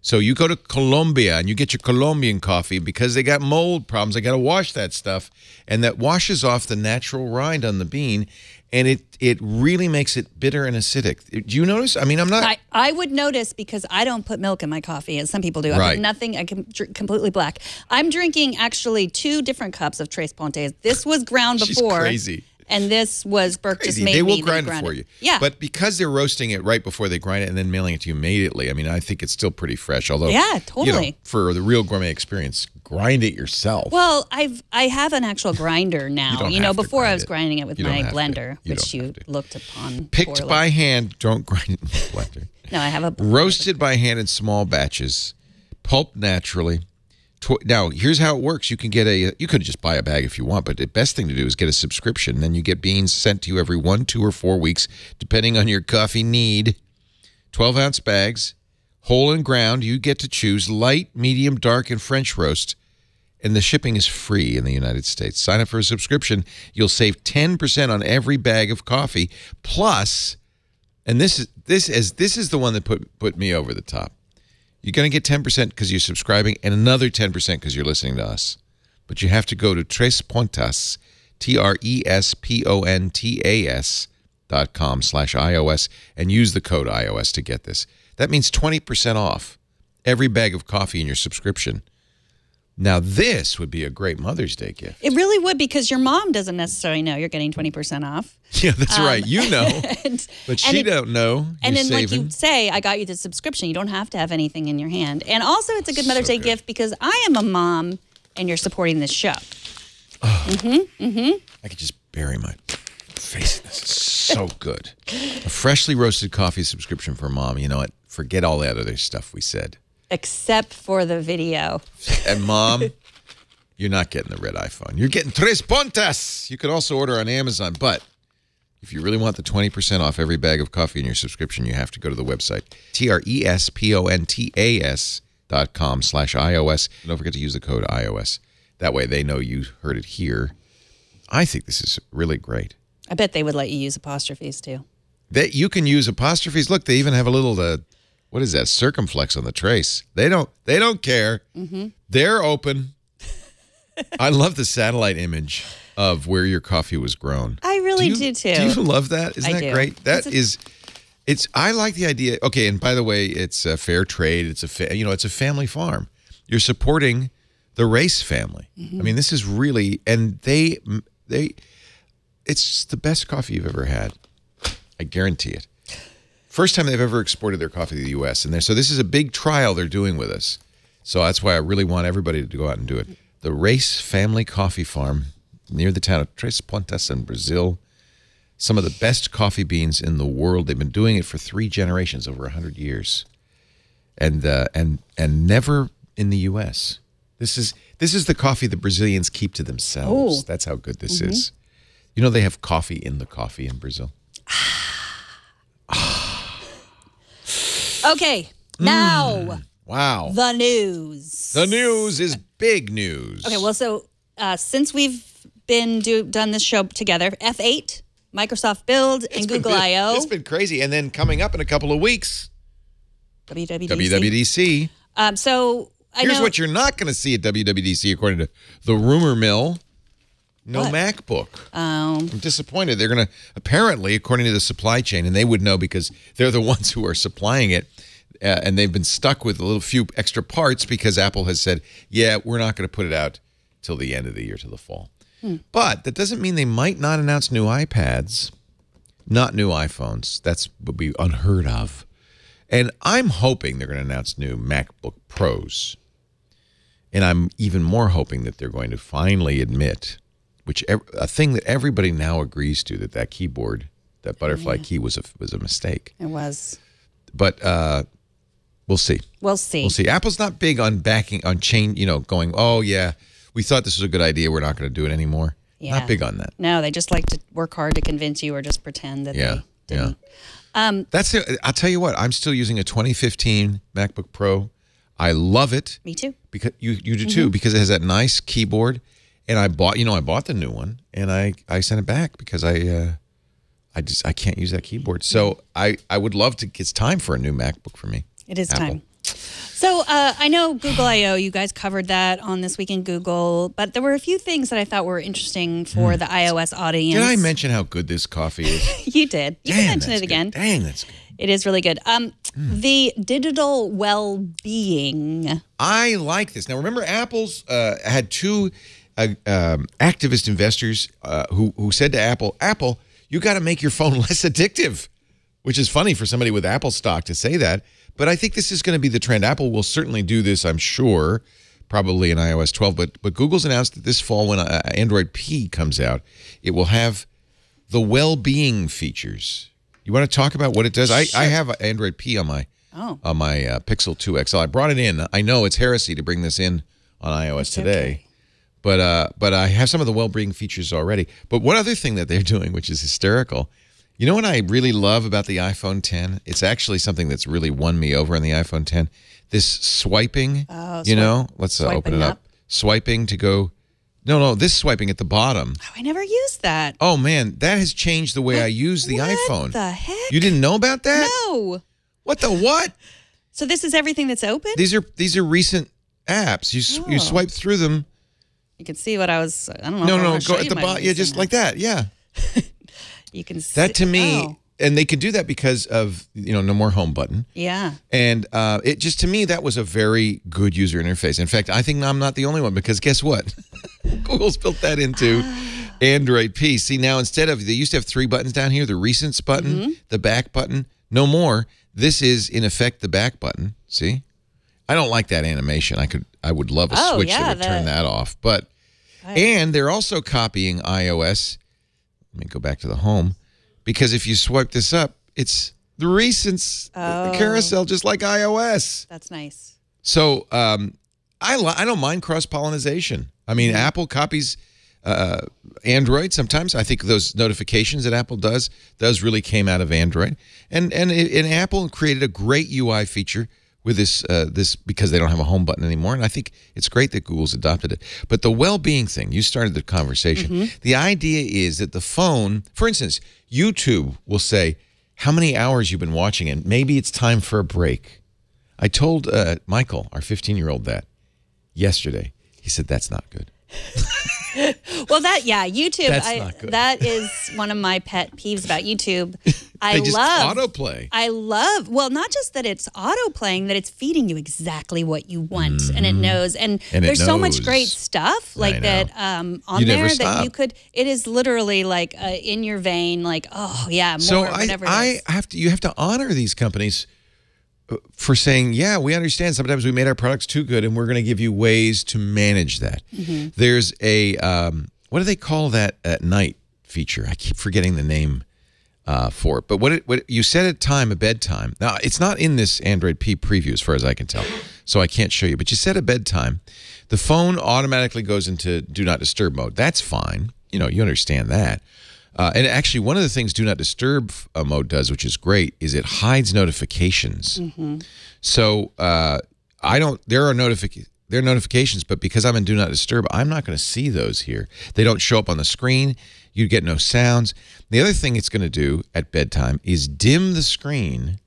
Speaker 5: So you go to Colombia and you get your Colombian coffee because they got mold problems. They got to wash that stuff, and that washes off the natural rind on the bean, and it really makes it bitter and acidic. Do you notice? I mean, I'm not.
Speaker 4: I would notice because I don't put milk in my coffee, as some people do. I put nothing. I can drink completely black. I'm drinking actually 2 different cups of Tres Pontes. This was ground before.
Speaker 5: She's crazy.
Speaker 4: And this was Burke just made
Speaker 5: They
Speaker 4: me.
Speaker 5: will grind it for you.
Speaker 4: Yeah.
Speaker 5: But because they're roasting it right before they grind it and then mailing it to you immediately, I mean, I think it's still pretty fresh. Although,
Speaker 4: yeah, totally.
Speaker 5: You know, for the real gourmet experience, grind it yourself.
Speaker 4: Well, I have an actual grinder now.
Speaker 5: You don't have to
Speaker 4: before I
Speaker 5: grind
Speaker 4: was
Speaker 5: it.
Speaker 4: grinding it with
Speaker 5: You
Speaker 4: my
Speaker 5: don't have to.
Speaker 4: blender,
Speaker 5: You
Speaker 4: which
Speaker 5: don't
Speaker 4: you
Speaker 5: have to.
Speaker 4: looked upon.
Speaker 5: Picked
Speaker 4: poorly.
Speaker 5: by hand, don't grind it in the blender.
Speaker 4: No, I have a blender.
Speaker 5: Roasted by hand in small batches, pulped naturally. Now, here's how it works. You can get you could just buy a bag if you want, but the best thing to do is get a subscription. Then you get beans sent to you every 1, 2, or 4 weeks, depending on your coffee need. 12-ounce bags, whole and ground. You get to choose light, medium, dark, and French roast. And the shipping is free in the United States. Sign up for a subscription. You'll save 10% on every bag of coffee. Plus, and this is the one that put me over the top. You're going to get 10% because you're subscribing and another 10% because you're listening to us. But you have to go to Tres Pontas, TresPontas.com/iOS and use the code iOS to get this. That means 20% off every bag of coffee in your subscription. Now, this would be a great Mother's Day gift.
Speaker 4: It really would, because your mom doesn't necessarily know you're getting 20% off.
Speaker 5: Yeah, that's right. You know, but she
Speaker 4: and
Speaker 5: don't know.
Speaker 4: And then,
Speaker 5: saving.
Speaker 4: like you say, I got you the subscription. You don't have to have anything in your hand. And also, it's a good Mother's Day gift because I am a mom, and you're supporting this show.
Speaker 5: I could just bury my face in this. It's so good. A freshly roasted coffee subscription for Mom. You know what? Forget all that other stuff we said.
Speaker 4: Except for the video.
Speaker 5: And Mom, you're not getting the red iPhone. You're getting Tres Pontas. You could also order on Amazon, but if you really want the 20% off every bag of coffee in your subscription, you have to go to the website, TRESPONTAS.com/iOS. Don't forget to use the code iOS. That way they know you heard it here. I think this is really great.
Speaker 4: I bet they would let you use apostrophes, too.
Speaker 5: That you can use apostrophes. Look, they even have a little what is that? Circumflex on the trace. They don't care. They're open. I love the satellite image of where your coffee was grown.
Speaker 4: I really do too.
Speaker 5: Do you love that? Isn't
Speaker 4: I
Speaker 5: that
Speaker 4: do.
Speaker 5: great? I like the idea. Okay, and by the way, it's a fair trade. It's it's a family farm. You're supporting the Race family. I mean, this is really, and it's the best coffee you've ever had. I guarantee it. First time they've ever exported their coffee to the U.S. So this is a big trial they're doing with us. So that's why I really want everybody to go out and do it. The Race Family Coffee Farm near the town of Tres Pontas in Brazil. Some of the best coffee beans in the world. They've been doing it for 3 generations, over 100 years. And never in the U.S. This is the coffee the Brazilians keep to themselves.
Speaker 4: Ooh.
Speaker 5: That's how good this is. You know they have coffee in the coffee in Brazil.
Speaker 4: Okay, now.
Speaker 5: Wow.
Speaker 4: The news.
Speaker 5: The news is big news.
Speaker 4: Okay, well, so since we've been done this show together, F8, Microsoft Build, and Google I/O.
Speaker 5: It's been crazy. And then coming up in a couple of weeks,
Speaker 4: WWDC. So
Speaker 5: here's what you're not going to see at WWDC, according to the rumor mill. No
Speaker 4: What?
Speaker 5: MacBook.
Speaker 4: Oh.
Speaker 5: I'm disappointed. They're going to, apparently, according to the supply chain, and they would know because they're the ones who are supplying it, and they've been stuck with a few extra parts because Apple has said, yeah, we're not going to put it out till the end of the year, till the fall. But that doesn't mean they might not announce new iPads, not new iPhones. That would be unheard of. And I'm hoping they're going to announce new MacBook Pros. And I'm even more hoping that they're going to finally admit, a thing that everybody now agrees to, that keyboard, that butterfly key was a mistake.
Speaker 4: It was.
Speaker 5: But we'll see.
Speaker 4: We'll see.
Speaker 5: We'll see. Apple's not big on going, oh, yeah, we thought this was a good idea. We're not going to do it anymore.
Speaker 4: Yeah.
Speaker 5: Not big on that.
Speaker 4: No, they just like to work hard to convince you or just pretend that they didn't.
Speaker 5: I'll tell you what, I'm still using a 2015 MacBook Pro. I love it.
Speaker 4: Me too.
Speaker 5: Because you do too, because it has that nice keyboard. And I bought the new one, and I sent it back because I can't use that keyboard. So I would love to. It's time for a new MacBook for me.
Speaker 4: It is
Speaker 5: Apple.
Speaker 4: time. So I know Google I/O, you guys covered that on This Week in Google, but there were a few things that I thought were interesting for the iOS audience.
Speaker 5: Did I mention how good this coffee is?
Speaker 4: You did. You can mention
Speaker 5: that's
Speaker 4: it again.
Speaker 5: Good. Dang, that's good.
Speaker 4: It is really good. The digital well-being.
Speaker 5: I like this. Now, remember, Apple's had 2 activist investors who said to Apple, you got to make your phone less addictive, which is funny for somebody with Apple stock to say that. But I think this is going to be the trend. Apple will certainly do this, I'm sure, probably in iOS 12. But Google's announced that this fall, when Android P comes out, it will have the well-being features. You want to talk about what it does? Sure. I have Android P on my Pixel 2 XL. I brought it in. I know it's heresy to bring this in on iOS today. Okay. But I have some of the well-being features already. But one other thing that they're doing, which is hysterical, you know what I really love about the iPhone 10? It's actually something that's really won me over on the iPhone 10. This swiping, let's open it up. Swiping to go, this swiping at the bottom.
Speaker 4: Oh, I never used that.
Speaker 5: Oh, man, that has changed the way I use the iPhone.
Speaker 4: What the heck?
Speaker 5: You didn't know about that?
Speaker 4: No.
Speaker 5: What the what?
Speaker 4: So this is everything that's open?
Speaker 5: These are recent apps. You swipe through them.
Speaker 4: You can see what I don't know.
Speaker 5: No, go at the bottom. Yeah, just like that. Yeah.
Speaker 4: You can see.
Speaker 5: That to me, and they could do that because of, no more home button.
Speaker 4: Yeah.
Speaker 5: And it just, to me, that was a very good user interface. In fact, I think I'm not the only one, because guess what? Google's built that into Android P. See, now instead of, they used to have 3 buttons down here, the recents button, the back button, no more. This is, in effect, the back button. See? I don't like that animation. I would love a switch that would turn that off. But, and they're also copying iOS. Let me go back to the home. Because if you swipe this up, it's the recents carousel, just like iOS.
Speaker 4: That's nice.
Speaker 5: So I don't mind cross-pollination. I mean, Apple copies Android sometimes. I think those notifications that Apple does really came out of Android. And Apple created a great UI feature with this because they don't have a home button anymore. And I think it's great that Google's adopted it. But the well-being thing, you started the conversation. The idea is that the phone, for instance, YouTube will say how many hours you've been watching, and maybe it's time for a break. I told Michael, our 15-year-old, that yesterday. He said, that's not good.
Speaker 4: Well, YouTube.
Speaker 5: That's not good.
Speaker 4: That is one of my pet peeves about YouTube.
Speaker 5: They just autoplay.
Speaker 4: Well, not just that it's autoplaying, that it's feeding you exactly what you want, and it knows. And there's so much great stuff like that on there that you could. It is literally like in your vein, like more.
Speaker 5: So
Speaker 4: whatever.
Speaker 5: You have to honor these companies for saying, yeah, we understand sometimes we made our products too good, and we're going to give you ways to manage that. There's a, what do they call that at night feature? I keep forgetting the name for it. But what you set a time, a bedtime. Now, it's not in this Android P preview as far as I can tell, so I can't show you. But you set a bedtime. The phone automatically goes into Do Not Disturb mode. That's fine. You understand that. And actually, one of the things Do Not Disturb mode does, which is great, is it hides notifications. So there are notifications, but because I'm in Do Not Disturb, I'm not going to see those here. They don't show up on the screen. You get no sounds. The other thing it's going to do at bedtime is dim the screen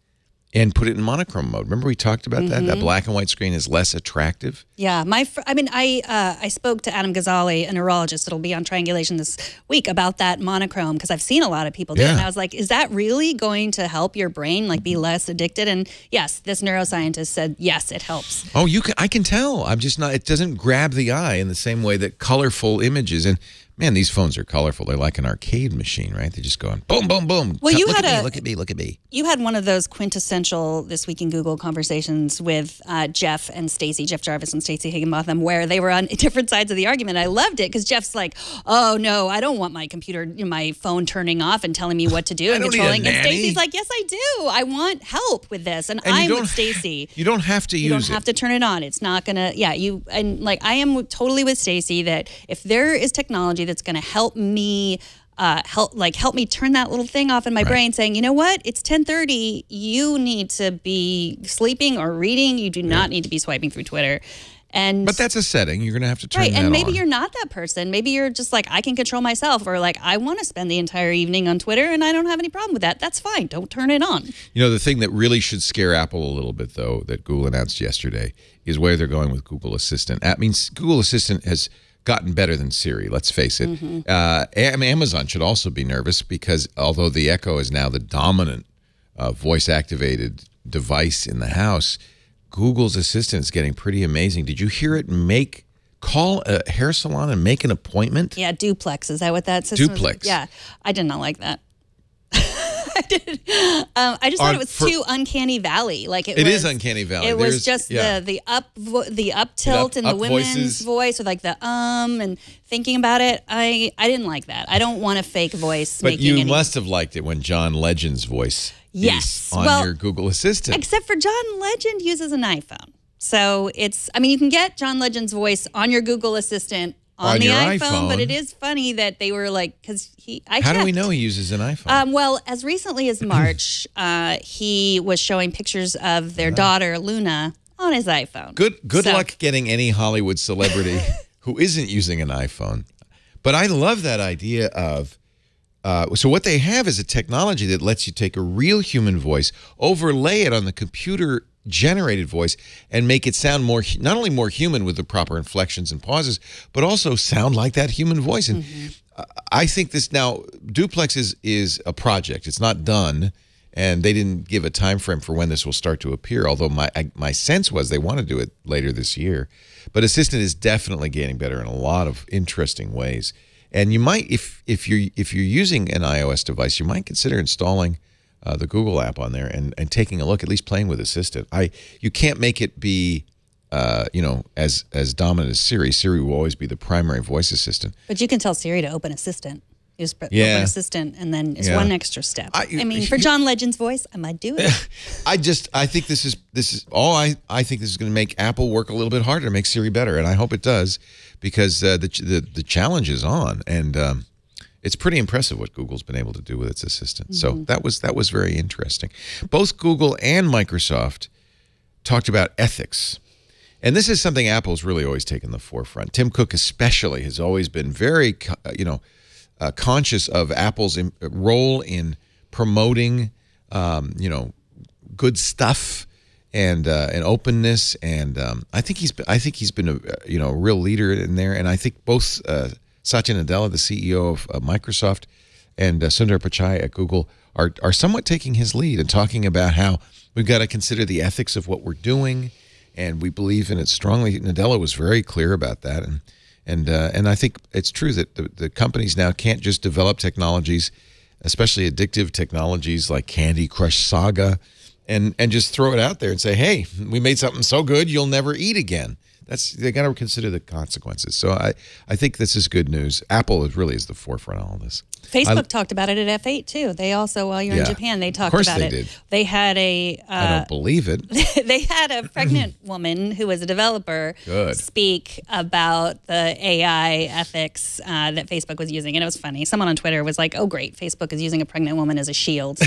Speaker 5: and put it in monochrome mode. Remember we talked about that? That black and white screen is less attractive. Yeah,
Speaker 4: I spoke to Adam Ghazali, a neurologist. It'll be on Triangulation this week about that monochrome, because I've seen a lot of people do it. And I was like, is that really going to help your brain be less addicted? And yes, this neuroscientist said yes, it helps.
Speaker 5: Oh, I can tell. I'm just not. It doesn't grab the eye in the same way that colorful images and. Man, these phones are colorful. They're like an arcade machine, right? They just go on boom, boom, boom.
Speaker 4: Well,
Speaker 5: look at me.
Speaker 4: You had one of those quintessential This Week in Google conversations with Jeff and Stacy, Jeff Jarvis and Stacy Higginbotham, where they were on different sides of the argument. I loved it because Jeff's like, oh, no, I don't want my computer, my phone turning off and telling me what to do and controlling. And Stacy's like, yes, I do. I want help with this. And I'm with Stacy.
Speaker 5: You don't have to use it.
Speaker 4: You don't have to turn it on. It's not going to, I am totally with Stacy that if there is technology that's going to help me help me turn that little thing off in my brain saying, you know what, it's 10:30, you need to be sleeping or reading, you do not need to be swiping through Twitter. But that's a setting. You're going to have to turn that on. And maybe you're not that person. Maybe you're just like, I can control myself, or I want to spend the entire evening on Twitter and I don't have any problem with that. That's fine. Don't turn it on.
Speaker 5: The thing that really should scare Apple a little bit, though, that Google announced yesterday is where they're going with Google Assistant. That means Google Assistant has gotten better than Siri, let's face it. Amazon should also be nervous because although the Echo is now the dominant voice-activated device in the house, Google's Assistant is getting pretty amazing. Did you hear it call a hair salon and make an appointment?
Speaker 4: Yeah, Duplex. Is that what that system
Speaker 5: Duplex.
Speaker 4: is? Yeah, I did not like that. I did. I just thought it was too Uncanny Valley.
Speaker 5: It is Uncanny Valley.
Speaker 4: It was just the up tilt in the women's voice, or the and thinking about it. I didn't like that. I don't want a fake voice.
Speaker 5: But you must have liked it when John Legend's voice is on your Google Assistant.
Speaker 4: Except for John Legend uses an iPhone, so it's. You can get John Legend's voice on your Google Assistant. On the iPhone, but it is funny that they were because How
Speaker 5: do we know he uses an iPhone?
Speaker 4: Well, as recently as March, he was showing pictures of their daughter, Luna, on his iPhone.
Speaker 5: Good luck getting any Hollywood celebrity who isn't using an iPhone. But I love that idea of, so what they have is a technology that lets you take a real human voice, overlay it on the computer generated voice and make it sound not only more human with the proper inflections and pauses, but also sound like that human voice. And I think this now, Duplex is a project. It's not done, and they didn't give a time frame for when this will start to appear, although my sense was they want to do it later this year. But Assistant is definitely getting better in a lot of interesting ways. And you might, if you're using an iOS device, you might consider installing the Google app on there and taking a look, at least playing with Assistant. You can't make it be as dominant as Siri. Siri will always be the primary voice assistant.
Speaker 4: But you can tell Siri to open Assistant. You just open Assistant, and then it's one extra step. I mean, for John Legend's voice, I might do it.
Speaker 5: I think this is I think this is going to make Apple work a little bit harder to make Siri better, and I hope it does, because the challenge is on, and it's pretty impressive what Google's been able to do with its assistant. So that was very interesting. Both Google and Microsoft talked about ethics. And this is something Apple's really always taken the forefront. Tim Cook especially has always been very, conscious of Apple's role in promoting, good stuff and openness. And I think he's been a real leader in there. And I think both Satya Nadella, the CEO of Microsoft, and Sundar Pichai at Google are somewhat taking his lead and talking about how we've got to consider the ethics of what we're doing. And we believe in it strongly. Nadella was very clear about that, and I think it's true that the companies now can't just develop technologies, especially addictive technologies like Candy Crush Saga, and just throw it out there and say, "Hey, we made something so good you'll never eat again." They got to consider the consequences. So I think this is good news. Apple really is the forefront of all this.
Speaker 4: Facebook talked about it at F8 too. They also, while you're in Japan, they talked about it. Of course they did. They had
Speaker 5: I don't believe it.
Speaker 4: They had a pregnant woman who was a developer speak about the AI ethics that Facebook was using, and it was funny. Someone on Twitter was like, "Oh, great, Facebook is using a pregnant woman as a shield."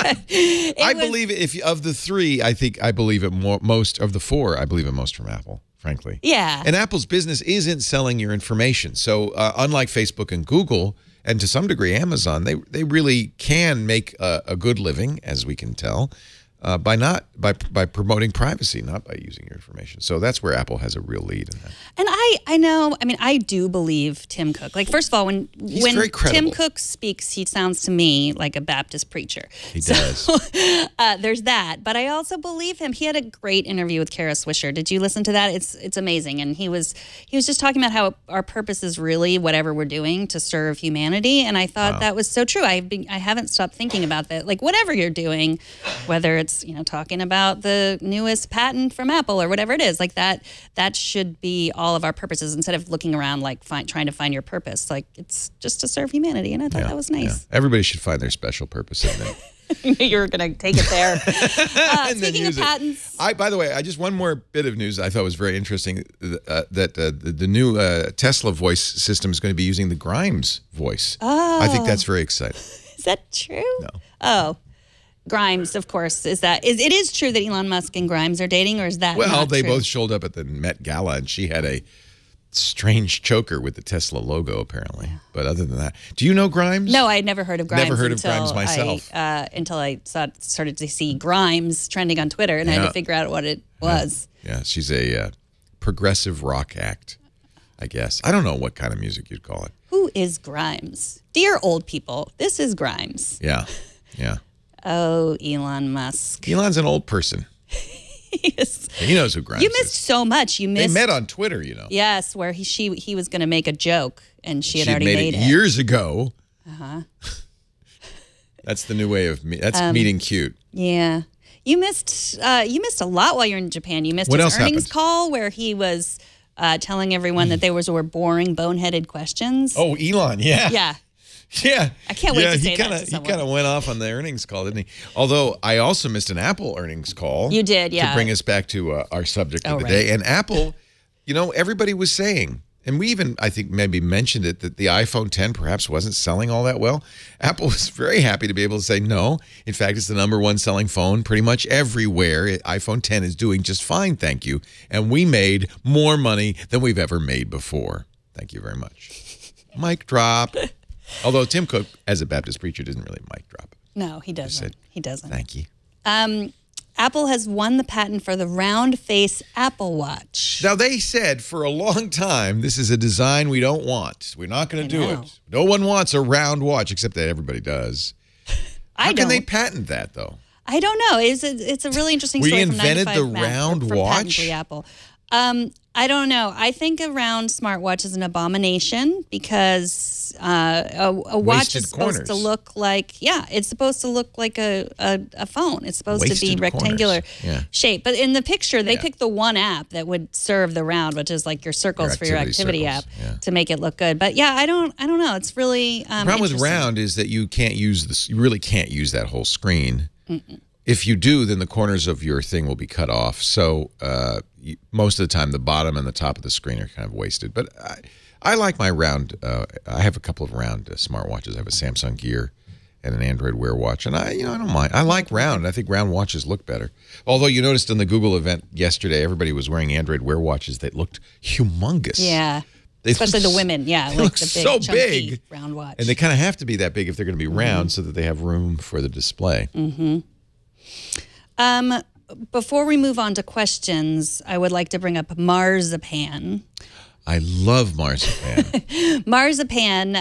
Speaker 4: I
Speaker 5: believe it. Of the three, I believe it most. Of the four, I believe it most from Apple. Frankly.
Speaker 4: Yeah.
Speaker 5: And Apple's business isn't selling your information. So unlike Facebook and Google, and to some degree Amazon, they really can make a good living, as we can tell, by promoting privacy, not by using your information. So that's where Apple has a real lead in that.
Speaker 4: And I do believe Tim Cook. Like, first of all, when Tim Cook speaks, he sounds to me like a Baptist preacher.
Speaker 5: He does.
Speaker 4: There's that. But I also believe him. He had a great interview with Kara Swisher. Did you listen to that? It's amazing. And he was just talking about how our purpose is really whatever we're doing to serve humanity. And I thought that was so true. I haven't stopped thinking about that. Like, whatever you're doing, whether it's talking about the newest patent from Apple or whatever it is, like that should be all of our purposes, instead of looking around like trying to find your purpose. Like, it's just to serve humanity, and I thought that was nice.
Speaker 5: Yeah. Everybody should find their special purpose in that.
Speaker 4: You knew you were going to take it there. Speaking of patents,
Speaker 5: by the way, just one more bit of news I thought was very interesting, that the new Tesla voice system is going to be using the Grimes voice.
Speaker 4: Oh,
Speaker 5: I think that's very exciting.
Speaker 4: Is that true?
Speaker 5: No.
Speaker 4: Oh. Grimes, of course, it is true that Elon Musk and Grimes are dating, or is that not
Speaker 5: they
Speaker 4: true?
Speaker 5: both showed up at the Met Gala, and she had a strange choker with the Tesla logo, apparently. But other than that, do you know Grimes?
Speaker 4: No, I had never heard of Grimes.
Speaker 5: Never heard of Grimes myself.
Speaker 4: Until I started to see Grimes trending on Twitter, and I had to figure out what it was.
Speaker 5: Yeah, she's a progressive rock act, I guess. I don't know what kind of music you'd call it.
Speaker 4: Who is Grimes? Dear old people, this is Grimes.
Speaker 5: Yeah, yeah.
Speaker 4: Oh, Elon Musk.
Speaker 5: Elon's an old person.
Speaker 4: Yes.
Speaker 5: He knows who Grimes is.
Speaker 4: You missed so much. They
Speaker 5: met on Twitter,
Speaker 4: Yes, where he was going to make a joke, and she had already made it
Speaker 5: years ago.
Speaker 4: Uh-huh.
Speaker 5: That's the new way of meeting cute.
Speaker 4: Yeah. You missed a lot while you're in Japan. You missed his earnings call where he was telling everyone that they were boring, boneheaded questions.
Speaker 5: Oh, Elon, yeah.
Speaker 4: Yeah.
Speaker 5: Yeah.
Speaker 4: I can't wait to say that to someone.
Speaker 5: He kind of went off on the earnings call, didn't he? Although I also missed an Apple earnings call.
Speaker 4: You did, yeah.
Speaker 5: To bring us back to our subject of the day. And Apple, everybody was saying, and we even, I think, maybe mentioned it, that the iPhone 10 perhaps wasn't selling all that well. Apple was very happy to be able to say, no, in fact, it's the #1 selling phone pretty much everywhere. iPhone 10 is doing just fine, thank you. And we made more money than we've ever made before. Thank you very much. Mic drop. Although Tim Cook, as a Baptist preacher, doesn't really mic drop.
Speaker 4: No, he doesn't. He doesn't.
Speaker 5: Thank you.
Speaker 4: Apple has won the patent for the round face Apple Watch.
Speaker 5: Now, they said for a long time, this is a design we don't want. We're not going to do it. No one wants a round watch, except that everybody does. How can they patent that, though?
Speaker 4: I don't know. It's a really interesting story from 95
Speaker 5: reinvented the round watch?
Speaker 4: Patently Apple. I don't know. I think a round smartwatch is an abomination because a watch is supposed to look like, it's supposed to look like a phone. It's supposed to be rectangular shape. But in the picture, they picked the one app that would serve the round, which is like your circles for your activity app to make it look good. But yeah, I don't know. It's really
Speaker 5: the problem with round is that you can't use this. You really can't use that whole screen. If you do, then the corners of your thing will be cut off. So most of the time, the bottom and the top of the screen are kind of wasted. But I like my round. I have a couple of round smartwatches. I have a Samsung Gear and an Android Wear watch, and I don't mind. I like round. I think round watches look better. Although you noticed in the Google event yesterday, everybody was wearing Android Wear watches that looked humongous.
Speaker 4: Yeah. Especially the women,
Speaker 5: they look
Speaker 4: the big,
Speaker 5: so
Speaker 4: chunky
Speaker 5: big
Speaker 4: round watch.
Speaker 5: And they kind of have to be that big if they're going to be round so that they have room for the display.
Speaker 4: Before we move on to questions, I would like to bring up marzipan.
Speaker 5: I love marzipan.
Speaker 4: Marzipan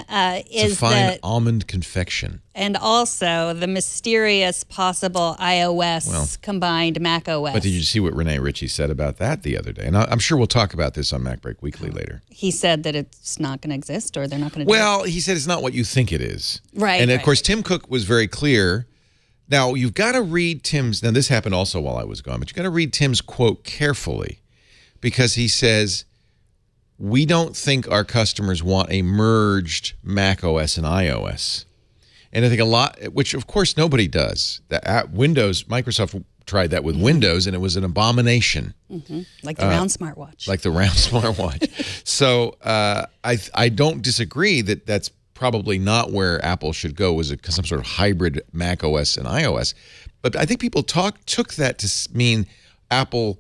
Speaker 4: is
Speaker 5: a fine almond confection.
Speaker 4: And also the mysterious possible iOS combined Mac OS.
Speaker 5: But did you see what Renee Ritchie said about that the other day? And I'm sure we'll talk about this on Mac Break Weekly later.
Speaker 4: He said that it's not going to exist or they're not going to do it.
Speaker 5: Well, he said it's not what you think it is.
Speaker 4: Right.
Speaker 5: And of course, Tim Cook was very clear. Now, you've got to read Tim's, now this happened also while I was gone, but you've got to read Tim's quote carefully because he says, we don't think our customers want a merged Mac OS and iOS. And I think a lot, which of course nobody does. Windows, Microsoft tried that with Windows and it was an abomination.
Speaker 4: Like the round smartwatch.
Speaker 5: Like the round smartwatch. So I don't disagree that that's probably not where Apple should go, was some sort of hybrid Mac OS and iOS. But I think people took that to mean Apple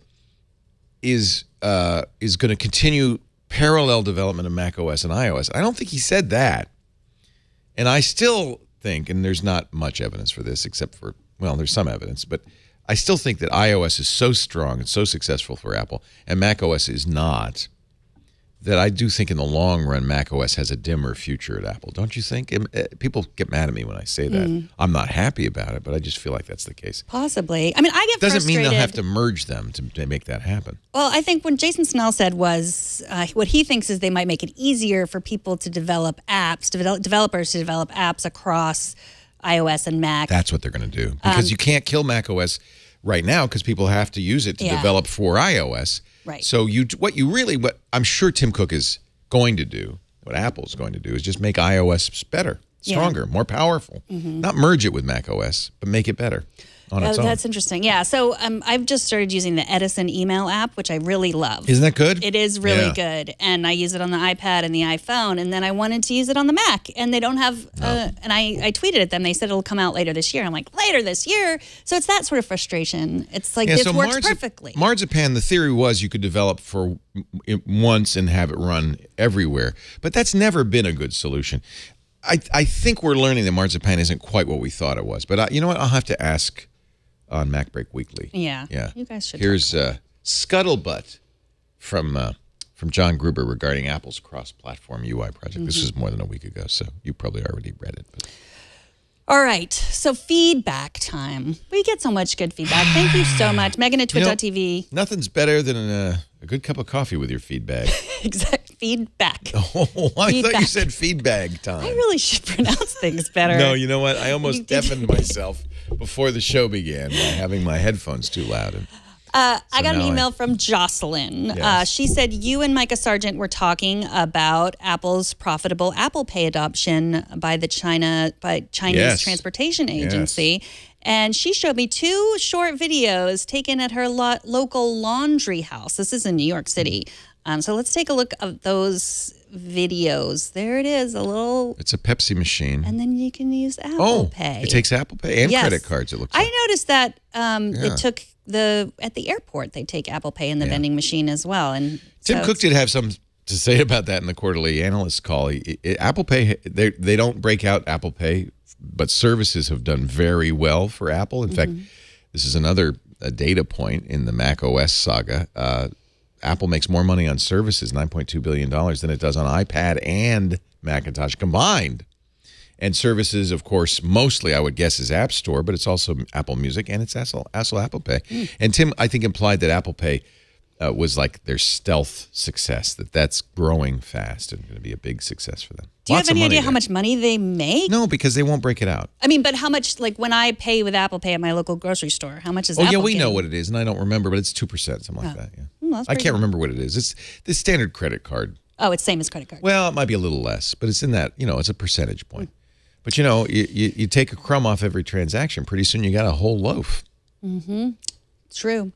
Speaker 5: is going to continue parallel development of Mac OS and iOS. I don't think he said that. And I still think, and there's not much evidence for this except for, well, there's some evidence, but I still think that iOS is so strong and so successful for Apple and Mac OS is not, that I do think in the long run, Mac OS has a dimmer future at Apple. Don't you think? People get mad at me when I say that. I'm not happy about it, but I just feel like that's the case.
Speaker 4: Possibly. I mean, I get
Speaker 5: Doesn't
Speaker 4: frustrated.
Speaker 5: mean they'll have to merge them to make that happen.
Speaker 4: Well, I think when Jason Snell said was what he thinks is they might make it easier for people to develop apps, developers to develop apps across iOS and Mac.
Speaker 5: That's what they're going to do. Because you can't kill Mac OS right now because people have to use it to develop for iOS.
Speaker 4: Right.
Speaker 5: So what I'm sure Tim Cook is going to do, what Apple's going to do, is just make iOS better, stronger, more powerful. Not merge it with Mac OS, but make it better on its own.
Speaker 4: That's interesting. Yeah. So I've just started using the Edison email app, which I really love.
Speaker 5: Isn't that good?
Speaker 4: It is really good. And I use it on the iPad and the iPhone. And then I wanted to use it on the Mac. And they don't have, and I tweeted at them. They said it'll come out later this year. I'm like, later this year? So it's that sort of frustration. It's like, this works perfectly.
Speaker 5: Marzipan, the theory was you could develop for once and have it run everywhere. But that's never been a good solution. I think we're learning that Marzipan isn't quite what we thought it was. But you know what? I'll have to ask on Mac Break Weekly.
Speaker 4: Yeah.
Speaker 5: Yeah.
Speaker 4: You guys should.
Speaker 5: Here's Scuttlebutt from John Gruber regarding Apple's cross-platform UI project. This was more than a week ago, so you probably already read it. But.
Speaker 4: All right. So feedback time. We get so much good feedback. Thank you so much. Megan at twit.tv.
Speaker 5: Nothing's better than a good cup of coffee with your feedback.
Speaker 4: Exactly. Feedback.
Speaker 5: Oh, I thought you said feedback time.
Speaker 4: I really should pronounce things better.
Speaker 5: No, you know what? I almost deafened myself before the show began by having my headphones too loud.
Speaker 4: I got an email from Jocelyn.
Speaker 5: Yes.
Speaker 4: She said you and Micah Sargent were talking about Apple's profitable Apple Pay adoption by the Chinese Transportation Agency. Yes. And she showed me 2 short videos taken at her local laundry house. This is in New York City. So let's take a look at those videos. There it is, it's
Speaker 5: a Pepsi machine.
Speaker 4: And then you can use Apple Pay.
Speaker 5: It takes Apple Pay and credit cards, it looks like.
Speaker 4: I noticed that it took at the airport, they take Apple Pay in the vending machine as well. And
Speaker 5: Tim Cook did have something to say about that in the quarterly analyst call. Apple Pay, they don't break out Apple Pay, but services have done very well for Apple. In fact, this is another a data point in the Mac OS saga. Apple makes more money on services, $9.2 billion, than it does on iPad and Macintosh combined. And services, of course, mostly I would guess is App Store, but it's also Apple Music and it's also Apple Pay. And Tim, I think, implied that Apple Pay was like their stealth success, that's growing fast and going to be a big success for them.
Speaker 4: Do you have any idea how much money they make?
Speaker 5: No, because they won't break it out.
Speaker 4: I mean, but how much, like when I pay with Apple Pay at my local grocery store, how much is Apple
Speaker 5: we
Speaker 4: getting?
Speaker 5: know what it is, and I don't remember, but it's 2%, something like that. Yeah.
Speaker 4: Well,
Speaker 5: I can't remember what it is. It's the standard credit card.
Speaker 4: Oh, it's same as credit card.
Speaker 5: Well, it might be a little less, but it's in that, it's a percentage point. But, you take a crumb off every transaction, pretty soon you got a whole loaf.
Speaker 4: True.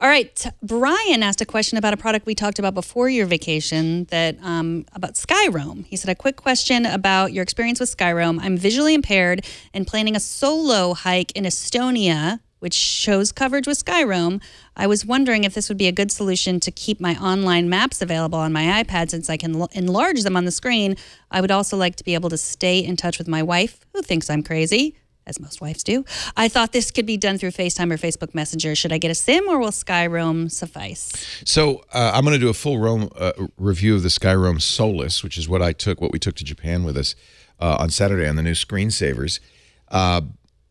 Speaker 4: All right. Brian asked a question about a product we talked about before your vacation about Skyroam. He said, a quick question about your experience with Skyroam. I'm visually impaired and planning a solo hike in Estonia, which shows coverage with Skyroam. I was wondering if this would be a good solution to keep my online maps available on my iPad since I can enlarge them on the screen. I would also like to be able to stay in touch with my wife, who thinks I'm crazy, as most wives do. I thought this could be done through FaceTime or Facebook Messenger. Should I get a SIM or will Skyroam suffice?
Speaker 5: So I'm going to do a full review of the Skyroam Solis, which is what we took to Japan with us on Saturday on the new screensavers.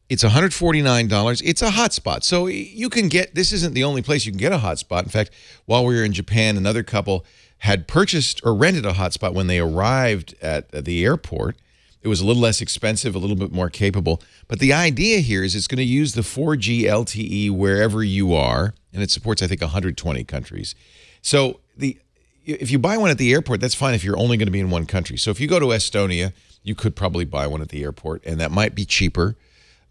Speaker 5: It's $149. It's a hotspot. So you can this isn't the only place you can get a hotspot. In fact, while we were in Japan, another couple had purchased or rented a hotspot when they arrived at the airport. It was a little less expensive, a little bit more capable. But the idea here is it's going to use the 4G LTE wherever you are, and it supports, I think, 120 countries. So if you buy one at the airport, that's fine if you're only going to be in one country. So if you go to Estonia, you could probably buy one at the airport, and that might be cheaper.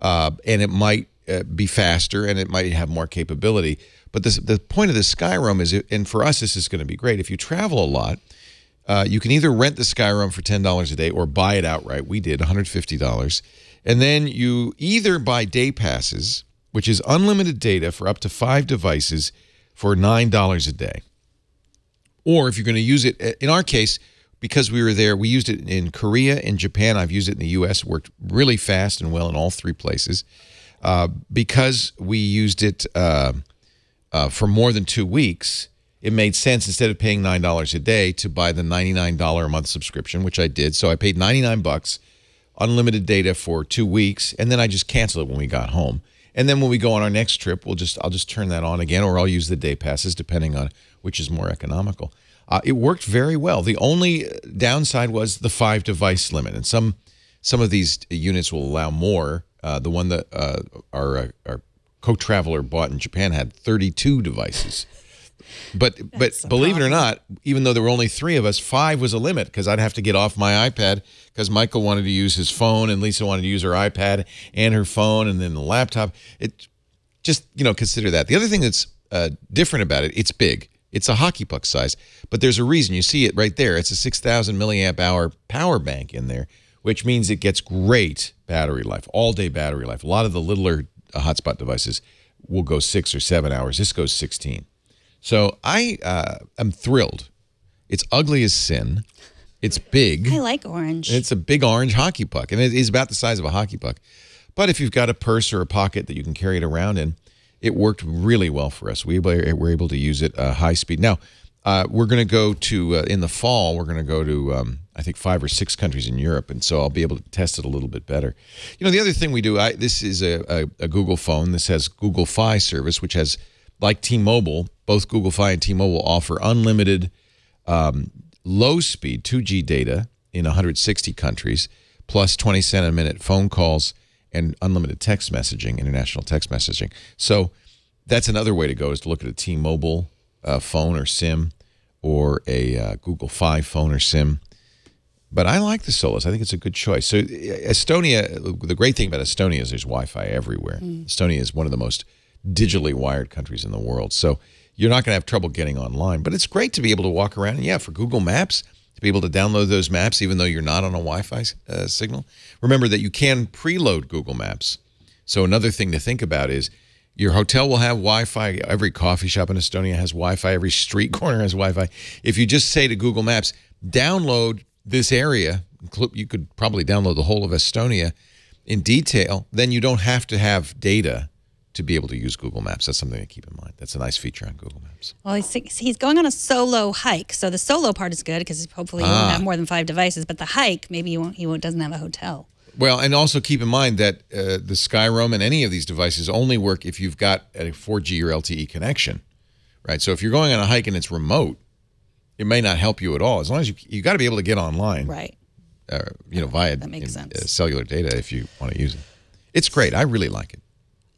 Speaker 5: And it might be faster, and it might have more capability. But the point of the Skyroam is, and for us this is going to be great, if you travel a lot, you can either rent the Skyroam for $10 a day or buy it outright. We did, $150. And then you either buy day passes, which is unlimited data for up to 5 devices for $9 a day. Or if you're going to use it, in our case, because we were there, we used it in Korea, in Japan. I've used it in the U.S. It worked really fast and well in all 3 places. Because we used it for more than 2 weeks, it made sense, instead of paying $9 a day, to buy the $99 a month subscription, which I did. So I paid $99, unlimited data for 2 weeks, and then I just canceled it when we got home. And then when we go on our next trip, I'll just turn that on again, or I'll use the day passes, depending on which is more economical. It worked very well. The only downside was the 5 device limit, and some of these units will allow more. The one that our co-traveler bought in Japan had 32 devices. But believe it or not, even though there were only 3 of us, 5 was a limit, because I'd have to get off my iPad because Michael wanted to use his phone and Lisa wanted to use her iPad and her phone and then the laptop. It just, consider that. The other thing that's different about it, it's big. It's a hockey puck size, but there's a reason. You see it right there. It's a 6,000 milliamp hour power bank in there, which means it gets great battery life, all-day battery life. A lot of the littler hotspot devices will go 6 or 7 hours. This goes 16. So I am thrilled. It's ugly as sin. It's big.
Speaker 4: I like orange.
Speaker 5: It's a big orange hockey puck, and it is about the size of a hockey puck. But if you've got a purse or a pocket that you can carry it around in, it worked really well for us. We were able to use it high speed. Now, we're going to go to, in the fall, we're going to go to, I think, 5 or 6 countries in Europe, and so I'll be able to test it a little bit better. The other thing we do, this is a Google phone. This has Google Fi service, which has, like T-Mobile, both Google Fi and T-Mobile offer unlimited low-speed 2G data in 160 countries, plus 20 cents a minute phone calls and unlimited text messaging, international text messaging. So that's another way to go, is to look at a T-Mobile phone or SIM, or a Google Fi phone or SIM. But I like the Solis. I think it's a good choice. So Estonia, the great thing about Estonia is there's Wi-Fi everywhere. Estonia is one of the most digitally wired countries in the world. So you're not going to have trouble getting online. But it's great to be able to walk around, and yeah, for Google Maps, to be able to download those maps even though you're not on a Wi-Fi signal. Remember that you can preload Google Maps. So another thing to think about is your hotel will have Wi-Fi. Every coffee shop in Estonia has Wi-Fi. Every street corner has Wi-Fi. If you just say to Google Maps, download this area, you could probably download the whole of Estonia in detail, then you don't have to have data to be able to use Google Maps. That's something to keep in mind. That's a nice feature on Google Maps.
Speaker 4: Well, he's going on a solo hike, so the solo part is good because hopefully he won't have more than 5 devices. But the hike, maybe he doesn't have a hotel.
Speaker 5: Well, and also keep in mind that the Skyroam and any of these devices only work if you've got a 4G or LTE connection, right? So if you're going on a hike and it's remote, it may not help you at all. As long as you got to be able to get online,
Speaker 4: right?
Speaker 5: Via
Speaker 4: that makes sense.
Speaker 5: Cellular data if you want to use it. It's great. I really like it.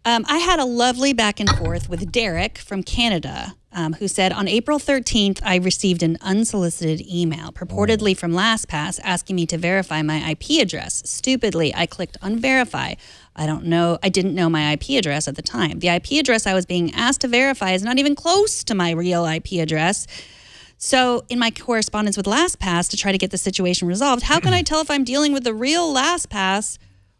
Speaker 4: I had a lovely back and forth with Derek from Canada, who said, on April 13th, I received an unsolicited email, purportedly from LastPass, asking me to verify my IP address. Stupidly, I clicked on verify. I didn't know my IP address at the time. The IP address I was being asked to verify is not even close to my real IP address. So in my correspondence with LastPass to try to get the situation resolved, how can I tell if I'm dealing with the real LastPass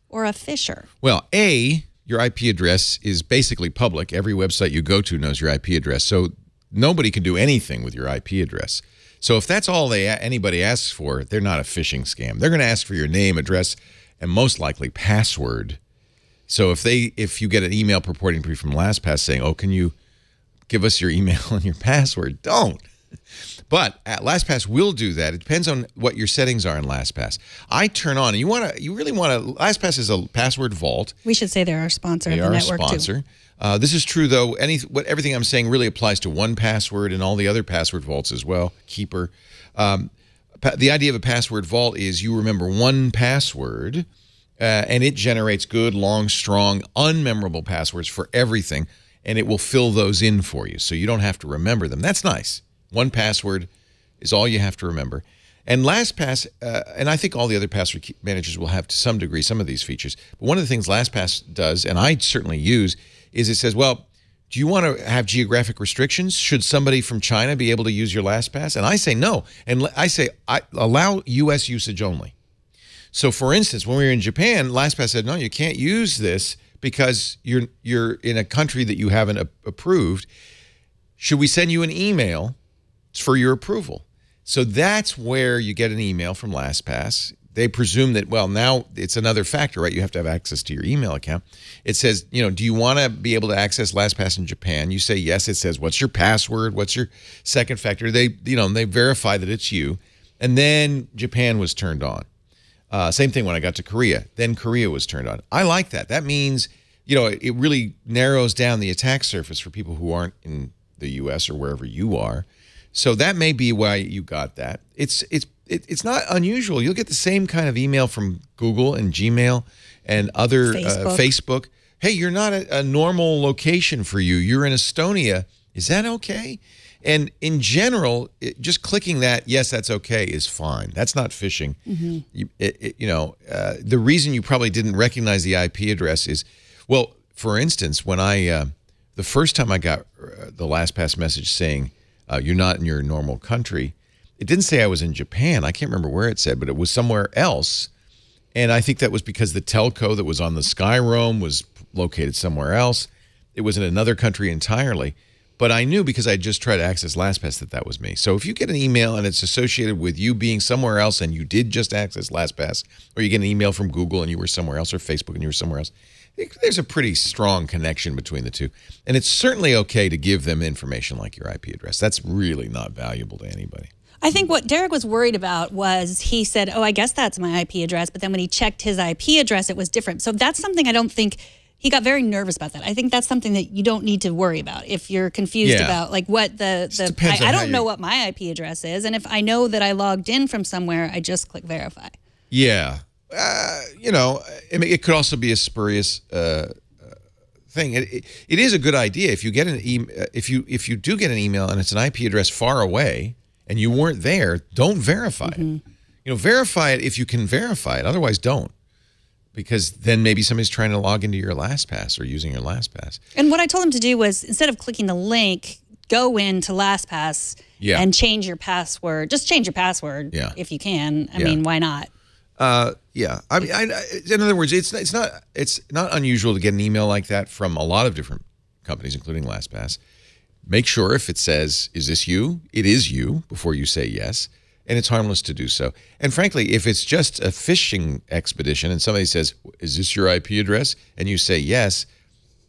Speaker 4: or a phisher?
Speaker 5: Well, your IP address is basically public. Every website you go to knows your IP address. So nobody can do anything with your IP address. So if that's all anybody asks for, they're not a phishing scam. They're going to ask for your name, address, and most likely password. So if you get an email purporting to be from LastPass saying, "Oh, can you give us your email and your password?" Don't. But LastPass will do that. It depends on what your settings are in LastPass. I turn on, and you really want to. LastPass is a password vault.
Speaker 4: We should say they're our sponsor.
Speaker 5: They
Speaker 4: of the
Speaker 5: are
Speaker 4: network
Speaker 5: a sponsor. This is true though. Everything I'm saying really applies to 1Password and all the other password vaults as well. Keeper. The idea of a password vault is you remember one password, and it generates good, long, strong, unmemorable passwords for everything, and it will fill those in for you, so you don't have to remember them. That's nice. 1Password is all you have to remember. And LastPass, and I think all the other password managers will have to some degree some of these features. But one of the things LastPass does, and I certainly use, is it says, well, do you want to have geographic restrictions? Should somebody from China be able to use your LastPass? And I say no. And I say I allow U.S. usage only. So, for instance, when we were in Japan, LastPass said, no, you can't use this because you're in a country that you haven't approved. Should we send you an email for your approval? So that's where you get an email from LastPass. They presume that, well, now it's another factor, right? You have to have access to your email account. It says, do you want to be able to access LastPass in Japan? You say yes. It says, what's your password? What's your second factor? They verify that it's you. And then Japan was turned on. Same thing when I got to Korea. Then Korea was turned on. I like that. That means, it really narrows down the attack surface for people who aren't in the U.S. or wherever you are. So that may be why you got that. It's not unusual. You'll get the same kind of email from Google and Gmail and other Facebook. Hey, you're not a normal location for you. You're in Estonia. Is that okay? And in general, just clicking that, yes, that's okay, is fine. That's not phishing. The reason you probably didn't recognize the IP address is, well, for instance, when the first time I got the LastPass message saying, you're not in your normal country, it didn't say I was in Japan. I can't remember where it said, but it was somewhere else. And I think that was because the telco that was on the Skyroam was located somewhere else. It was in another country entirely. But I knew because I just tried to access LastPass that was me. So if you get an email and it's associated with you being somewhere else and you did just access LastPass, or you get an email from Google and you were somewhere else, or Facebook and you were somewhere else, there's a pretty strong connection between the two. And it's certainly okay to give them information like your IP address. That's really not valuable to anybody.
Speaker 4: I think what Derek was worried about was he said, oh, I guess that's my IP address. But then when he checked his IP address, it was different. So that's something I don't think he got very nervous about that. I think that's something that you don't need to worry about if you're confused about like what I don't know what my IP address is. And if I know that I logged in from somewhere, I just click verify.
Speaker 5: Yeah. It could also be a spurious thing. It is a good idea if you get an if you do get an email and it's an IP address far away and you weren't there, don't verify it. Verify it if you can verify it. Otherwise, don't, because then maybe somebody's trying to log into your LastPass or using your LastPass. And
Speaker 4: what I told him to do was, instead of clicking the link, go into LastPass and change your password. Just change your password if you can. I mean, why not?
Speaker 5: Yeah. I mean, in other words, it's not unusual to get an email like that from a lot of different companies, including LastPass. Make sure if it says, is this you? It is you before you say yes. And it's harmless to do so. And frankly, if it's just a phishing expedition and somebody says, is this your IP address? And you say yes,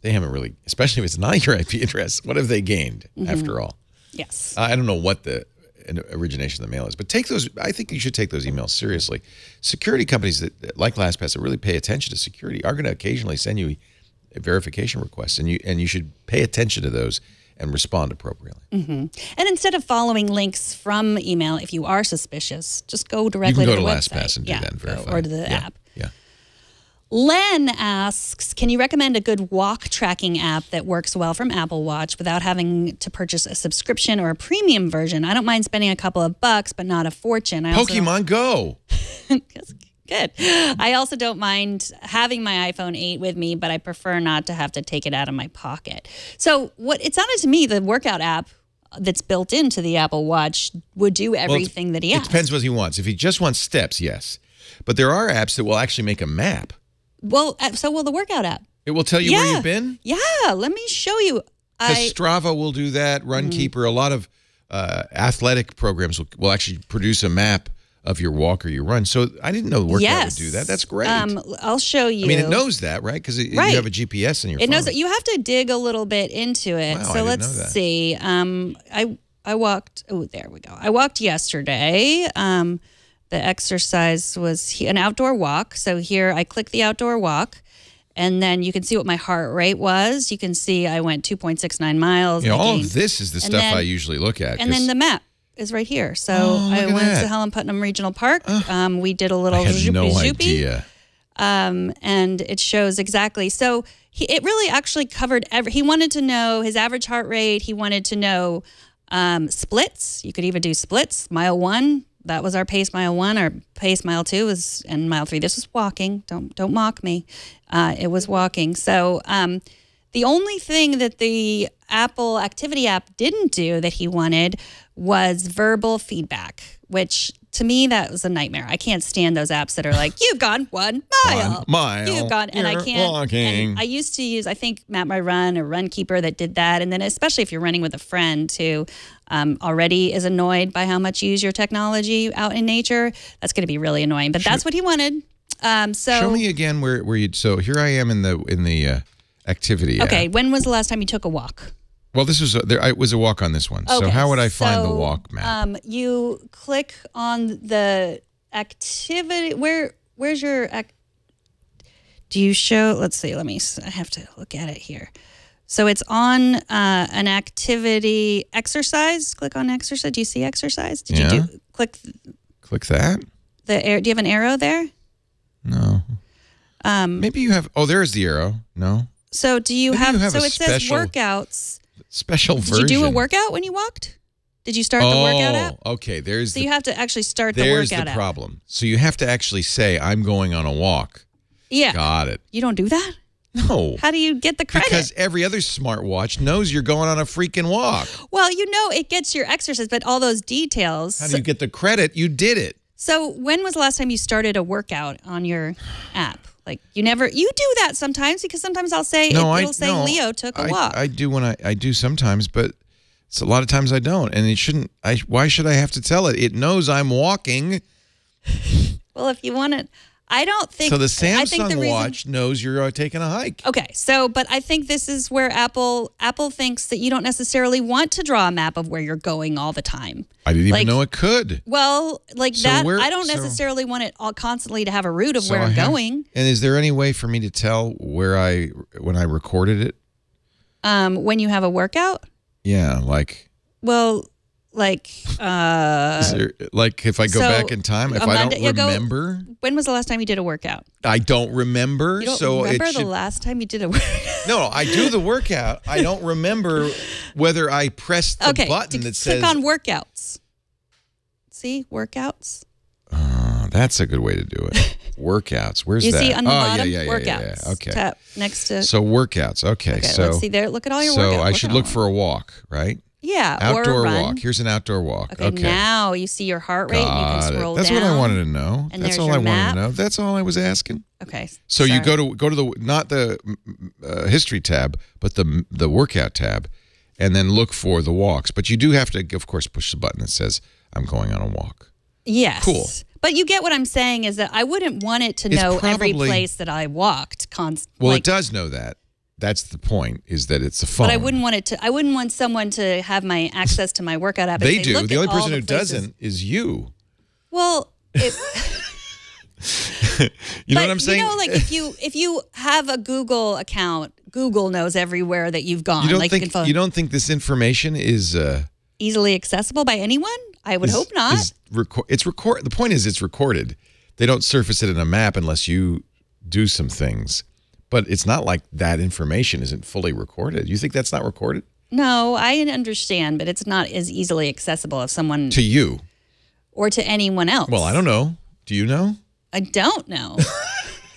Speaker 5: they haven't really, especially if it's not your IP address, what have they gained after all?
Speaker 4: Yes.
Speaker 5: I don't know what the origination of the mail is, but take those. I think you should take those emails seriously. Security companies that like LastPass that really pay attention to security are going to occasionally send you a verification request, and you should pay attention to those and respond appropriately.
Speaker 4: And instead of following links from email, if you are suspicious, just go directly
Speaker 5: to
Speaker 4: the
Speaker 5: LastPass
Speaker 4: website.
Speaker 5: and do that and verify.
Speaker 4: Or to the app.
Speaker 5: Yeah.
Speaker 4: Len asks, can you recommend a good walk tracking app that works well from Apple Watch without having to purchase a subscription or a premium version? I don't mind spending a couple of bucks, but not a fortune.
Speaker 5: Pokemon Go.
Speaker 4: Good. I also don't mind having my iPhone 8 with me, but I prefer not to have to take it out of my pocket. So what it sounded to me, the workout app that's built into the Apple Watch would do everything that he asked.
Speaker 5: It depends what he wants. If he just wants steps, yes. But there are apps that will actually make a map.
Speaker 4: Well, so will the workout app.
Speaker 5: It will tell you where you've been?
Speaker 4: Yeah, let me show you.
Speaker 5: Because Strava will do that, Runkeeper, a lot of athletic programs will actually produce a map of your walk or your run. So I didn't know the workout would do that. That's great.
Speaker 4: I'll show you.
Speaker 5: I mean, it knows that, right? Because you have a GPS in your phone.
Speaker 4: It knows that you have to dig a little bit into it.
Speaker 5: Wow,
Speaker 4: so let's see. I walked, oh, there we go. I walked yesterday. The exercise was an outdoor walk. So here I click the outdoor walk, and then you can see what my heart rate was. You can see I went 2.69 miles.
Speaker 5: All of this is the stuff I usually look at.
Speaker 4: And then the map is right here. So I went to Helen Putnam Regional Park. We did a little
Speaker 5: idea.
Speaker 4: And it shows exactly. So it really actually covered he wanted to know his average heart rate. He wanted to know splits. You could even do splits. Mile 1. That was our pace mile 1. Our pace mile 2 was, and mile 3. This was walking. Don't mock me. It was walking. So the only thing that the Apple Activity app didn't do that he wanted was verbal feedback, which to me that was a nightmare. I can't stand those apps that are like, you've gone 1 mile.
Speaker 5: 1 mile.
Speaker 4: You've gone, and I can't.
Speaker 5: Walking.
Speaker 4: And I used to use, I think, Map My Run or Runkeeper that did that. And then especially if you're running with a friend who already is annoyed by how much you use your technology out in nature, that's going to be really annoying. But that's what he wanted. So
Speaker 5: show me again where you. So here I am in the Activity
Speaker 4: Okay,
Speaker 5: app.
Speaker 4: when was the last time you took a walk?
Speaker 5: Well, this was it was a walk on this one.
Speaker 4: Okay,
Speaker 5: so how would I find the walk map?
Speaker 4: You click on the activity. Where's your? Do you show? Let's see. I have to look at it here. So it's on an activity exercise. Click on exercise. Do you see exercise? Did you click
Speaker 5: that?
Speaker 4: Do you have an arrow there?
Speaker 5: No. Maybe you have. Oh, there's the arrow. No.
Speaker 4: So do you have? So it says workouts.
Speaker 5: Special version.
Speaker 4: Did you do a workout when you walked? Did you start the workout app?
Speaker 5: Okay.
Speaker 4: So you have to actually start the workout app.
Speaker 5: There's the problem. So you have to actually say, I'm going on a walk.
Speaker 4: Yeah.
Speaker 5: Got it.
Speaker 4: You don't do that?
Speaker 5: No.
Speaker 4: How do you get the credit?
Speaker 5: Because every other smartwatch knows you're going on a freaking walk.
Speaker 4: Well, it gets your exercise, but all those details.
Speaker 5: How do you get the credit? You did it.
Speaker 4: So when was the last time you started a workout on your app? Like you do that sometimes because sometimes I'll say, it'll say Leo took a walk.
Speaker 5: I do when I do sometimes, but it's a lot of times I don't. And it shouldn't, why should I have to tell it? It knows I'm walking.
Speaker 4: Well, if you want it, I don't think.
Speaker 5: So the Samsung watch knows you're taking a hike.
Speaker 4: Okay, but I think this is where Apple thinks that you don't necessarily want to draw a map of where you're going all the time.
Speaker 5: I didn't even know it could.
Speaker 4: Well, I don't necessarily want it all constantly to have a route of where I'm going.
Speaker 5: And is there any way for me to tell when I recorded it?
Speaker 4: When you have a workout?
Speaker 5: Yeah,
Speaker 4: Well,
Speaker 5: is there, if I go back in time, if I don't remember.
Speaker 4: When was the last time you did a workout?
Speaker 5: I don't remember.
Speaker 4: You don't remember the last time you did a workout?
Speaker 5: No, I do the workout. I don't remember whether I pressed the button that says.
Speaker 4: Click on workouts. See, workouts?
Speaker 5: That's a good way to do it. Workouts. Where's that?
Speaker 4: You see on the bottom?
Speaker 5: Yeah.
Speaker 4: Workouts.
Speaker 5: Okay.
Speaker 4: Tap next to.
Speaker 5: So workouts. Okay. So
Speaker 4: let's see there. Look at all your workouts.
Speaker 5: So I should look for a walk, right?
Speaker 4: Yeah,
Speaker 5: outdoor
Speaker 4: or a run.
Speaker 5: walk. Here's an outdoor walk.
Speaker 4: Okay, now you see your heart rate. And you can scroll
Speaker 5: That's
Speaker 4: down.
Speaker 5: That's what I wanted to know.
Speaker 4: And
Speaker 5: that's
Speaker 4: there's
Speaker 5: all I
Speaker 4: your
Speaker 5: wanted
Speaker 4: map.
Speaker 5: to know. That's all I was asking.
Speaker 4: Okay.
Speaker 5: So you go to the not the history tab, but the workout tab, and then look for the walks. But you do have to, of course, push the button that says "I'm going on a walk."
Speaker 4: Yes.
Speaker 5: Cool.
Speaker 4: But you get what I'm saying is that I wouldn't want it to know every place that I walked constantly.
Speaker 5: Well, it does know that. That's the point, is that it's a phone.
Speaker 4: But I wouldn't want it to. I wouldn't want someone to have my access to my workout app.
Speaker 5: They
Speaker 4: and say,
Speaker 5: do.
Speaker 4: Look
Speaker 5: The
Speaker 4: at
Speaker 5: only
Speaker 4: all
Speaker 5: person
Speaker 4: the
Speaker 5: who
Speaker 4: places.
Speaker 5: doesn't is you.
Speaker 4: Well,
Speaker 5: You know what I'm saying?
Speaker 4: You know, like if you have a Google account, Google knows everywhere that you've gone.
Speaker 5: You don't
Speaker 4: like
Speaker 5: think
Speaker 4: you can
Speaker 5: you don't think this information is
Speaker 4: easily accessible by anyone? I would hope not.
Speaker 5: The point is, it's recorded. They don't surface it in a map unless you do some things. But it's not like that information isn't fully recorded. You think that's not recorded?
Speaker 4: No, I understand, but it's not as easily accessible if someone
Speaker 5: To you.
Speaker 4: or to anyone else.
Speaker 5: Well, I don't know. Do you know?
Speaker 4: I don't know.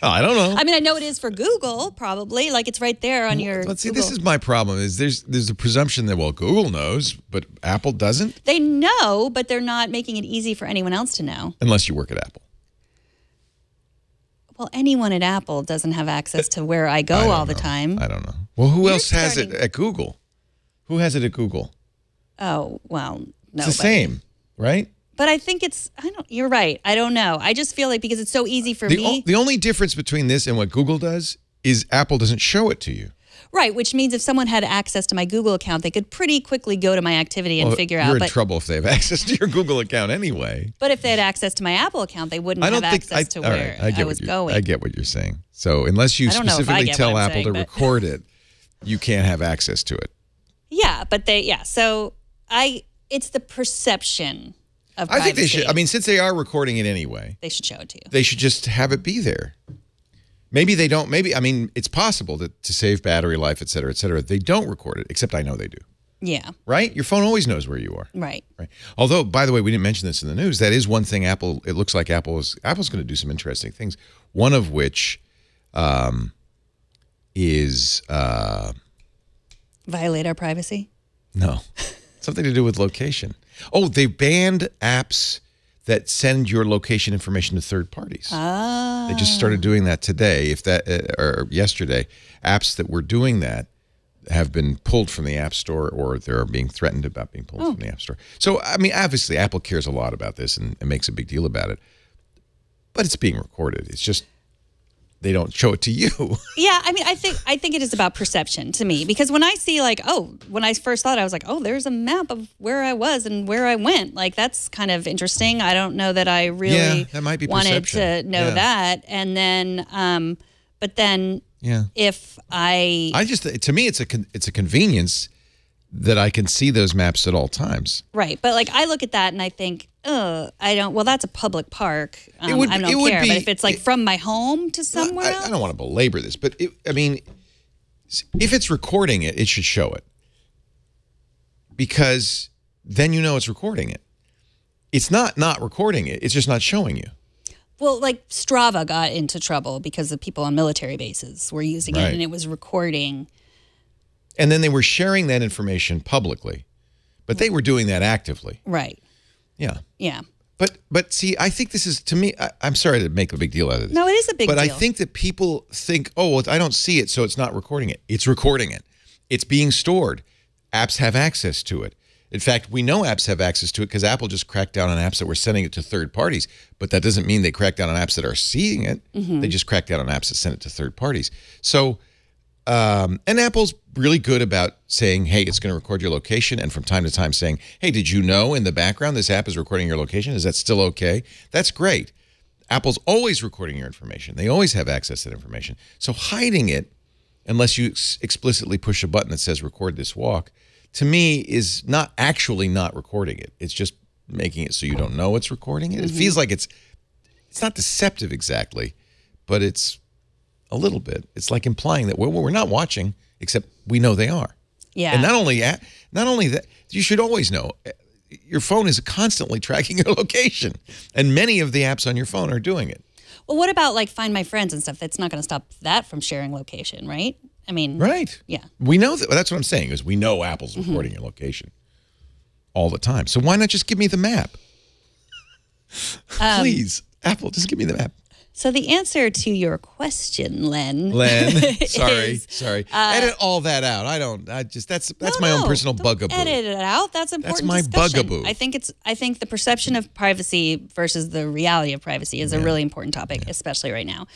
Speaker 5: Oh, I don't know.
Speaker 4: I mean, I know it is for Google, probably. Like it's right there on your.
Speaker 5: But see,
Speaker 4: Google.
Speaker 5: this is my problem. Is there's a presumption that Google knows, but Apple doesn't,
Speaker 4: They know, but they're not making it easy for anyone else to know.
Speaker 5: unless you work at Apple.
Speaker 4: Well, anyone at Apple doesn't have access to where I go all the time.
Speaker 5: I don't know. Well, who
Speaker 4: You're
Speaker 5: else has it
Speaker 4: starting-
Speaker 5: at Google? Who has it at Google?
Speaker 4: Oh, well, no.
Speaker 5: It's the same, right?
Speaker 4: But I think you're right. I don't know. I just feel like because it's so easy for me.
Speaker 5: The only difference between this and what Google does is Apple doesn't show it to you.
Speaker 4: Right, which means if someone had access to my Google account, they could pretty quickly go to my activity and figure
Speaker 5: You're
Speaker 4: out.
Speaker 5: in trouble if they have access to your Google account anyway.
Speaker 4: But if they had access to my Apple account, they wouldn't have access to where I was going.
Speaker 5: I get what you're saying. So unless you
Speaker 4: I don't know if I
Speaker 5: specifically
Speaker 4: get
Speaker 5: tell
Speaker 4: what I'm
Speaker 5: Apple
Speaker 4: saying,
Speaker 5: to
Speaker 4: but-
Speaker 5: record it, you can't have access to it.
Speaker 4: Yeah, but so it's the perception of
Speaker 5: I think they
Speaker 4: privacy.
Speaker 5: should. I mean, since they are recording it anyway,
Speaker 4: They should show it to you.
Speaker 5: they should just have it be there. Maybe they don't. Maybe, I mean, it's possible that to save battery life, et cetera, they don't record it, except I know they do.
Speaker 4: Yeah,
Speaker 5: Right? Your phone always knows where you are.
Speaker 4: right.
Speaker 5: Right. Although, by the way, we didn't mention this in the news. That is one thing it looks like Apple's going to do some interesting things. One of which is
Speaker 4: Violate our privacy.
Speaker 5: no, something to do with location. Oh, they banned apps that send your location information to third parties. They just started doing that today, or yesterday. Apps that were doing that have been pulled from the App Store, or they're being threatened about being pulled from the App Store. So, I mean, obviously, Apple cares a lot about this and makes a big deal about it. But it's being recorded. It's just they don't show it to you.
Speaker 4: Yeah, I mean, I think it is about perception to me because when I see when I first thought, I was like, oh, there's a map of where I was and where I went. Like that's kind of interesting. I don't know that I really
Speaker 5: that might be
Speaker 4: wanted
Speaker 5: perception.
Speaker 4: to know
Speaker 5: Yeah.
Speaker 4: that. And then, but then if
Speaker 5: to me, it's a convenience that I can see those maps at all times.
Speaker 4: right, but like I look at that and I think, I don't. Well, that's a public park. I don't
Speaker 5: it
Speaker 4: care.
Speaker 5: would
Speaker 4: But
Speaker 5: be-
Speaker 4: if it's like from my home to somewhere else,
Speaker 5: I don't want to belabor this, but I mean, if it's recording it, it should show it. Because then you know it's recording it. It's not recording it. It's just not showing you.
Speaker 4: well, like Strava got into trouble because the people on military bases were using it
Speaker 5: Right.
Speaker 4: and it was recording.
Speaker 5: And then they were sharing that information publicly. But they were doing that actively.
Speaker 4: Right.
Speaker 5: Yeah.
Speaker 4: Yeah.
Speaker 5: But see, I think this is, to me, I'm sorry to make a big deal out of this.
Speaker 4: No, it is a big
Speaker 5: But
Speaker 4: deal.
Speaker 5: I think that people think, oh, well, I don't see it, so it's not recording it. It's recording it. It's being stored. Apps have access to it. In fact, we know apps have access to it because Apple just cracked down on apps that were sending it to third parties. But that doesn't mean they cracked down on apps that are seeing it.
Speaker 4: Mm-hmm.
Speaker 5: They just cracked down on apps that send it to third parties. So, and Apple's really good about saying, hey, it's going to record your location. And from time to time saying, hey, did you know in the background this app is recording your location? Is that still okay? That's great. Apple's always recording your information. They always have access to that information. So hiding it, unless you explicitly push a button that says record this walk, to me is not actually not recording it. It's just making it so you don't know it's recording it. It feels like it's not deceptive exactly, but it's a little bit. It's like implying that we're not watching, except we know they are.
Speaker 4: Yeah.
Speaker 5: And not only that, you should always know your phone is constantly tracking your location, and many of the apps on your phone are doing it.
Speaker 4: Well, what about like Find My Friends and stuff? That's not going to stop that from sharing location, right? I mean,
Speaker 5: Right.
Speaker 4: Yeah.
Speaker 5: We know that. That's what I'm saying is we know Apple's recording your location all the time. So why not just give me the map? Please, Apple, just give me the map.
Speaker 4: So the answer to your question, Len.
Speaker 5: sorry. Edit all that out. That's my own personal
Speaker 4: don't
Speaker 5: bugaboo.
Speaker 4: Edit it out. That's important.
Speaker 5: my
Speaker 4: discussion.
Speaker 5: bugaboo.
Speaker 4: I think the perception of privacy versus the reality of privacy is a really important topic, especially right now.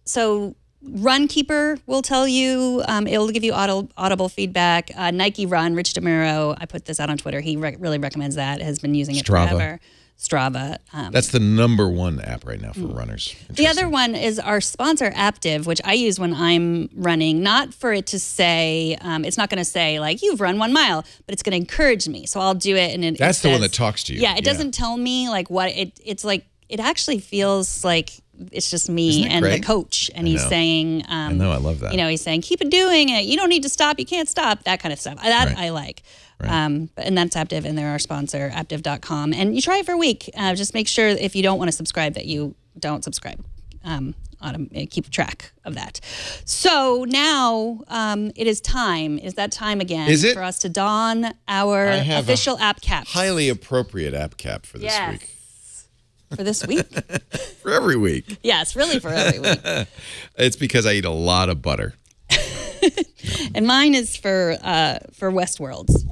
Speaker 4: So Runkeeper will tell you. It'll give you audible feedback. Nike Run, Rich DeMuro, I put this out on Twitter. He really recommends that. Has been using it forever. Strava.
Speaker 5: That's the #1 app right now for runners.
Speaker 4: The other one is our sponsor, Aptiv, which I use when I'm running, not for it to say, it's not going to say, like, you've run 1 mile, but it's going to encourage me. So I'll do it. And
Speaker 5: that's
Speaker 4: it
Speaker 5: the one
Speaker 4: says,
Speaker 5: that talks to you.
Speaker 4: Yeah, it doesn't tell me, like, what it's like. It actually feels like it's just me and
Speaker 5: great?
Speaker 4: the coach. And he's saying,
Speaker 5: I know, I love that.
Speaker 4: You know, he's saying, keep it doing it. You don't need to stop. You can't stop. That kind of stuff. I like. Right. And that's Aptiv, and they're our sponsor, Aptiv.com. And you try it for a week. Just make sure if you don't want to subscribe that you don't subscribe. Keep track of that. So now it is time. Is that time again?
Speaker 5: Is it?
Speaker 4: For us to don our official app cap.
Speaker 5: Highly appropriate app cap for this week.
Speaker 4: For this week?
Speaker 5: For every week.
Speaker 4: Yes, really for every week.
Speaker 5: It's because I eat a lot of butter.
Speaker 4: And mine is for Westworld's.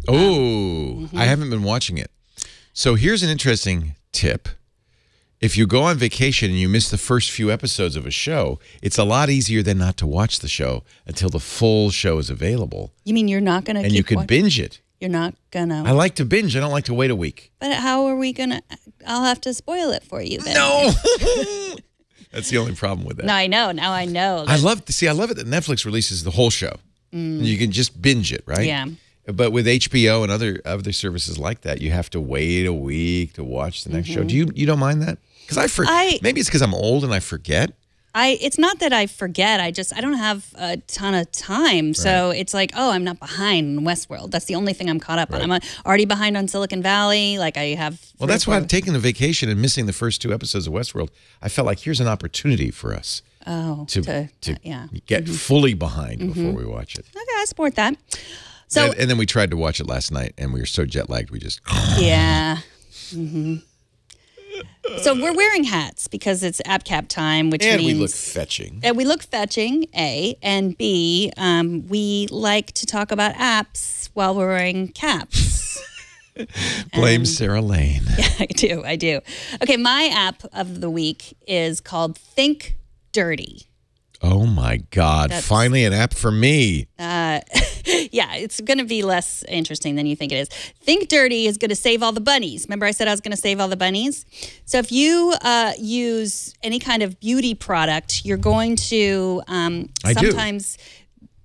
Speaker 5: I haven't been watching it. So here's an interesting tip. If you go on vacation and you miss the first few episodes of a show, it's a lot easier than not to watch the show until the full show is available.
Speaker 4: You mean you're not going to
Speaker 5: And you can binge it.
Speaker 4: You're not going to.
Speaker 5: I like to binge. I don't like to wait a week.
Speaker 4: But how are we going to? I'll have to spoil it for you then.
Speaker 5: No. That's the only problem with that.
Speaker 4: No, I know. Now I know.
Speaker 5: I love it that Netflix releases the whole show. You can just binge it, right?
Speaker 4: Yeah.
Speaker 5: But with HBO and other services like that, you have to wait a week to watch the next show. Do you don't mind that? Because maybe it's because I'm old and I forget.
Speaker 4: It's not that I forget. I don't have a ton of time. So it's like, I'm not behind on Westworld. That's the only thing I'm caught up on. I'm already behind on Silicon Valley. Like I have.
Speaker 5: Well, that's why I'm taking a vacation and missing the first 2 episodes of Westworld. I felt like here's an opportunity for us. To get fully behind before we watch it.
Speaker 4: Okay, I support that. So
Speaker 5: and then we tried to watch it last night, and we were so jet lagged we just
Speaker 4: So we're wearing hats because it's app cap time, which
Speaker 5: and
Speaker 4: means
Speaker 5: we look fetching.
Speaker 4: And we look fetching, A, and B, we like to talk about apps while we're wearing caps.
Speaker 5: Blame Sarah Lane.
Speaker 4: Yeah, I do. Okay, my app of the week is called Think Dirty.
Speaker 5: Oh my God! Finally, an app for me.
Speaker 4: Yeah, it's going to be less interesting than you think it is. Think Dirty is going to save all the bunnies. Remember I said I was going to save all the bunnies? So if you use any kind of beauty product, you're going to sometimes...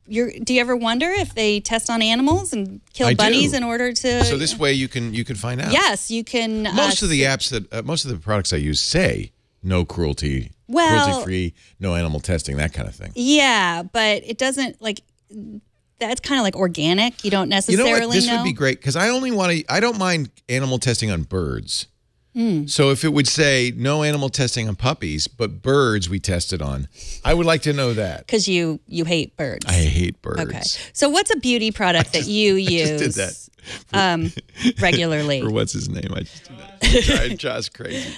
Speaker 4: Do you ever wonder if they test on animals and kill bunnies in order to...
Speaker 5: So this way you can find out.
Speaker 4: Yes, you can...
Speaker 5: Most of the products I use say no cruelty, cruelty-free, no animal testing, that kind of thing.
Speaker 4: Yeah, but it doesn't that's kind of like organic. You don't necessarily know.
Speaker 5: You know what? This would be great because I don't mind animal testing on birds. So if it would say no animal testing on puppies, but birds we tested on, I would like to know that.
Speaker 4: Because you hate birds.
Speaker 5: I hate birds. Okay.
Speaker 4: So what's a beauty product that you use
Speaker 5: just did that.
Speaker 4: Regularly?
Speaker 5: Or what's his name? I just did that. I'm just crazy.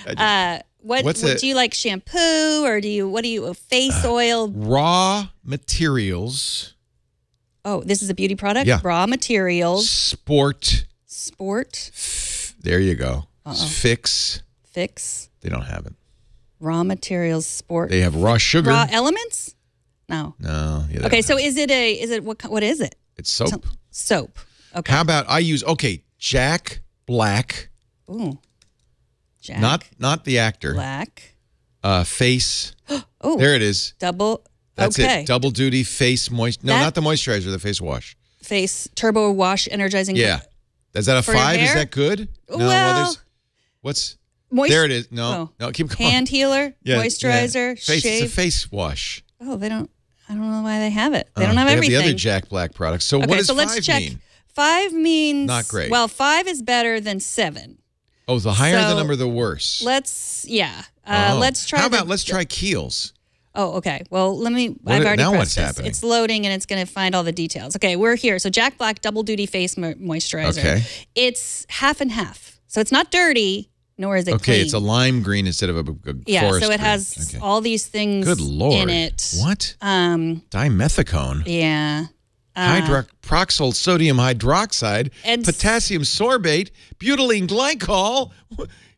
Speaker 4: Do you like shampoo or what do you face oil?
Speaker 5: Raw materials.
Speaker 4: Oh, this is a beauty product?
Speaker 5: Yeah.
Speaker 4: Raw materials.
Speaker 5: Sport. There you go. Fix. They don't have it.
Speaker 4: Raw materials, sport.
Speaker 5: They have raw sugar.
Speaker 4: Raw elements? No.
Speaker 5: No. Yeah,
Speaker 4: okay, so what is it?
Speaker 5: It's soap.
Speaker 4: Soap. Okay.
Speaker 5: How about Jack Black.
Speaker 4: Ooh. Jack.
Speaker 5: Not the actor.
Speaker 4: Black.
Speaker 5: Face.
Speaker 4: Oh.
Speaker 5: There it is. That's
Speaker 4: it.
Speaker 5: Double duty face moist. No, not the moisturizer, the face wash.
Speaker 4: Face turbo wash energizing.
Speaker 5: Yeah. Is that a 5? Is that good? No.
Speaker 4: Well,
Speaker 5: what's there? It is. No, keep going.
Speaker 4: Hand healer, moisturizer,
Speaker 5: Face.
Speaker 4: shave.
Speaker 5: It's a face wash.
Speaker 4: Oh, they don't. I don't know why they have it. They don't have everything.
Speaker 5: They have the other Jack Black products. So what does 5 mean?
Speaker 4: 5 means
Speaker 5: not great.
Speaker 4: Well, 5 is better than 7.
Speaker 5: Oh, the higher the number, the worse.
Speaker 4: Let's try.
Speaker 5: How about let's try Kiehl's?
Speaker 4: Oh, okay. Well, I've already
Speaker 5: now
Speaker 4: pressed
Speaker 5: what's
Speaker 4: this.
Speaker 5: happening?
Speaker 4: It's loading and it's going to find all the details. Okay, we're here. So Jack Black Double Duty Face Moisturizer.
Speaker 5: Okay.
Speaker 4: It's half and half. So it's not dirty, nor is it clean.
Speaker 5: Okay, it's a lime green instead of a forest
Speaker 4: so it
Speaker 5: green.
Speaker 4: has all these things
Speaker 5: Good Lord.
Speaker 4: in it.
Speaker 5: What? Dimethicone?
Speaker 4: Yeah.
Speaker 5: Hydroxyl sodium hydroxide,
Speaker 4: and
Speaker 5: potassium sorbate, butylene glycol.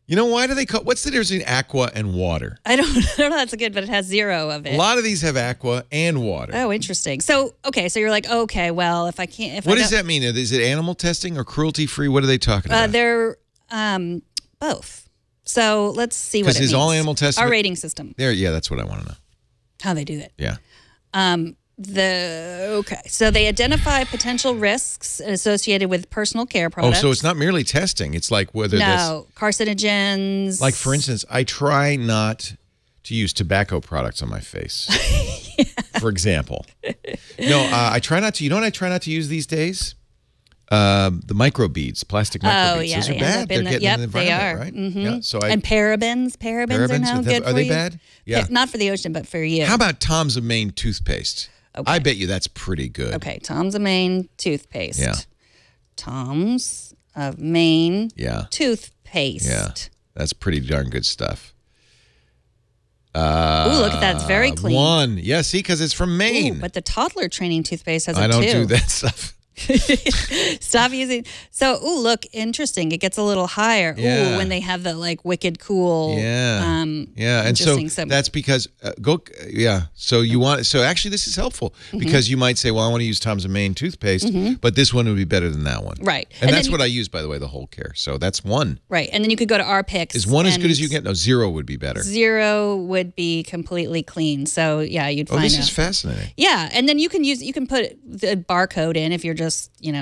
Speaker 5: You know, why do they call, what's the difference between aqua and water?
Speaker 4: I don't know. That's good, but it has 0 of it.
Speaker 5: A lot of these have aqua and water.
Speaker 4: Oh, interesting. So, okay, so you're like, okay, well, if I can't, if
Speaker 5: What
Speaker 4: I
Speaker 5: does that mean? Is it animal testing or cruelty free? What are they talking about?
Speaker 4: They're both. So let's see what it means.
Speaker 5: Because is all animal testing?
Speaker 4: Our rating system.
Speaker 5: There, yeah, that's what I want to know.
Speaker 4: How they do that.
Speaker 5: Yeah.
Speaker 4: So they identify potential risks associated with personal care products.
Speaker 5: Oh, so it's not merely testing. It's like whether
Speaker 4: carcinogens.
Speaker 5: Like, for instance, I try not to use tobacco products on my face. For example. No, I try not to. You know what I try not to use these days? The microbeads, plastic microbeads.
Speaker 4: Oh, yeah,
Speaker 5: Those are
Speaker 4: they
Speaker 5: bad. They're getting in the
Speaker 4: they
Speaker 5: environment,
Speaker 4: are.
Speaker 5: right?
Speaker 4: Mm-hmm.
Speaker 5: Yeah. So
Speaker 4: and parabens. Parabens are now good for you.
Speaker 5: Are they bad? Yeah.
Speaker 4: Not for the ocean, but for you.
Speaker 5: How about Tom's of Maine toothpaste?
Speaker 4: Okay.
Speaker 5: I bet you that's pretty good.
Speaker 4: Okay, Tom's of Maine toothpaste.
Speaker 5: Yeah.
Speaker 4: Tom's of Maine toothpaste.
Speaker 5: Yeah. That's pretty darn good stuff.
Speaker 4: Ooh, look at that. It's very clean.
Speaker 5: 1. Yeah, see, because it's from Maine.
Speaker 4: Ooh, but the toddler training toothpaste has a 2.
Speaker 5: I don't do that stuff.
Speaker 4: Stop using. So, ooh, look, interesting. It gets a little higher.
Speaker 5: Yeah.
Speaker 4: Ooh, when they have the like wicked cool.
Speaker 5: Yeah. Yeah, and so that's because So you want. So actually, this is helpful because you might say, "Well, I want to use Tom's of Maine toothpaste, but this one would be better than that one."
Speaker 4: Right.
Speaker 5: And that's what I use, by the way, the whole care. So that's 1.
Speaker 4: Right, and then you could go to our picks.
Speaker 5: Is 1 as good as you get? No, 0 would be better.
Speaker 4: 0 would be completely clean. So yeah, you'd find.
Speaker 5: Oh, this is fascinating.
Speaker 4: Yeah, and then you can put the barcode in if you're just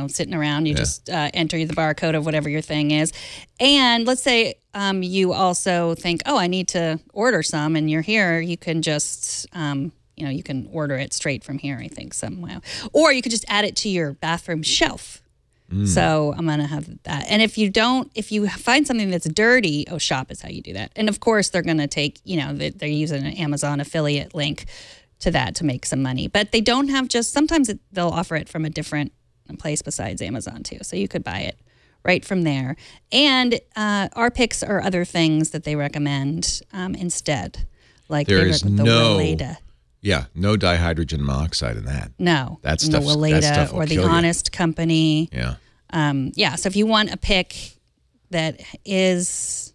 Speaker 4: sitting around. You just enter the barcode of whatever your thing is, and let's say you also think, oh, I need to order some, and you're here. You can just you can order it straight from here. I think somehow, or you could just add it to your bathroom shelf. So I'm going to have that. And if you find something that's dirty, shop is how you do that. And of course, they're going to take, they're using an Amazon affiliate link to that to make some money. But they don't have sometimes they'll offer it from a different place besides Amazon too. So you could buy it right from there. And our picks are other things that they recommend instead. Like
Speaker 5: there is no
Speaker 4: Weleda.
Speaker 5: Yeah, no dihydrogen monoxide in that.
Speaker 4: No.
Speaker 5: That stuff,
Speaker 4: the Weleda
Speaker 5: that stuff will
Speaker 4: or the
Speaker 5: kill you.
Speaker 4: Honest Company.
Speaker 5: Yeah.
Speaker 4: So if you want a pick that is,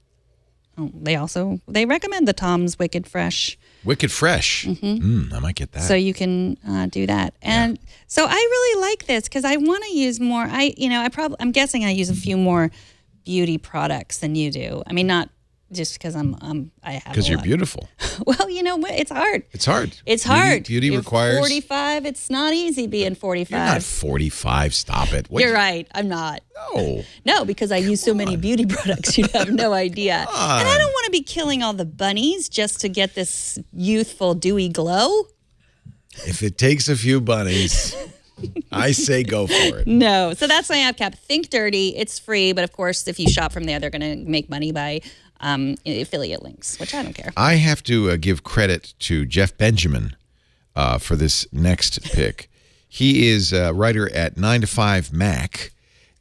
Speaker 4: they recommend the Tom's Wicked Fresh.
Speaker 5: Wicked Fresh. I might get that.
Speaker 4: So you can do that. And so I really like this because I want to use more. I'm guessing I use a few more beauty products than you do. I mean, not just because I have.
Speaker 5: Because you're beautiful.
Speaker 4: Well, it's hard.
Speaker 5: It's hard.
Speaker 4: It's hard.
Speaker 5: Beauty requires
Speaker 4: 45. It's not easy being 45.
Speaker 5: You're not 45. Stop it.
Speaker 4: You're right. I'm not. No, because I use so many beauty products, you'd have no idea. And I don't want to be killing all the bunnies just to get this youthful, dewy glow.
Speaker 5: If it takes a few bunnies, I say go for it.
Speaker 4: No. So that's my app cap. Think Dirty. It's free, but of course, if you shop from there, they're going to make money by affiliate links, which I don't care.
Speaker 5: I have to give credit to Jeff Benjamin for this next pick. He is a writer at 9 to 5 Mac,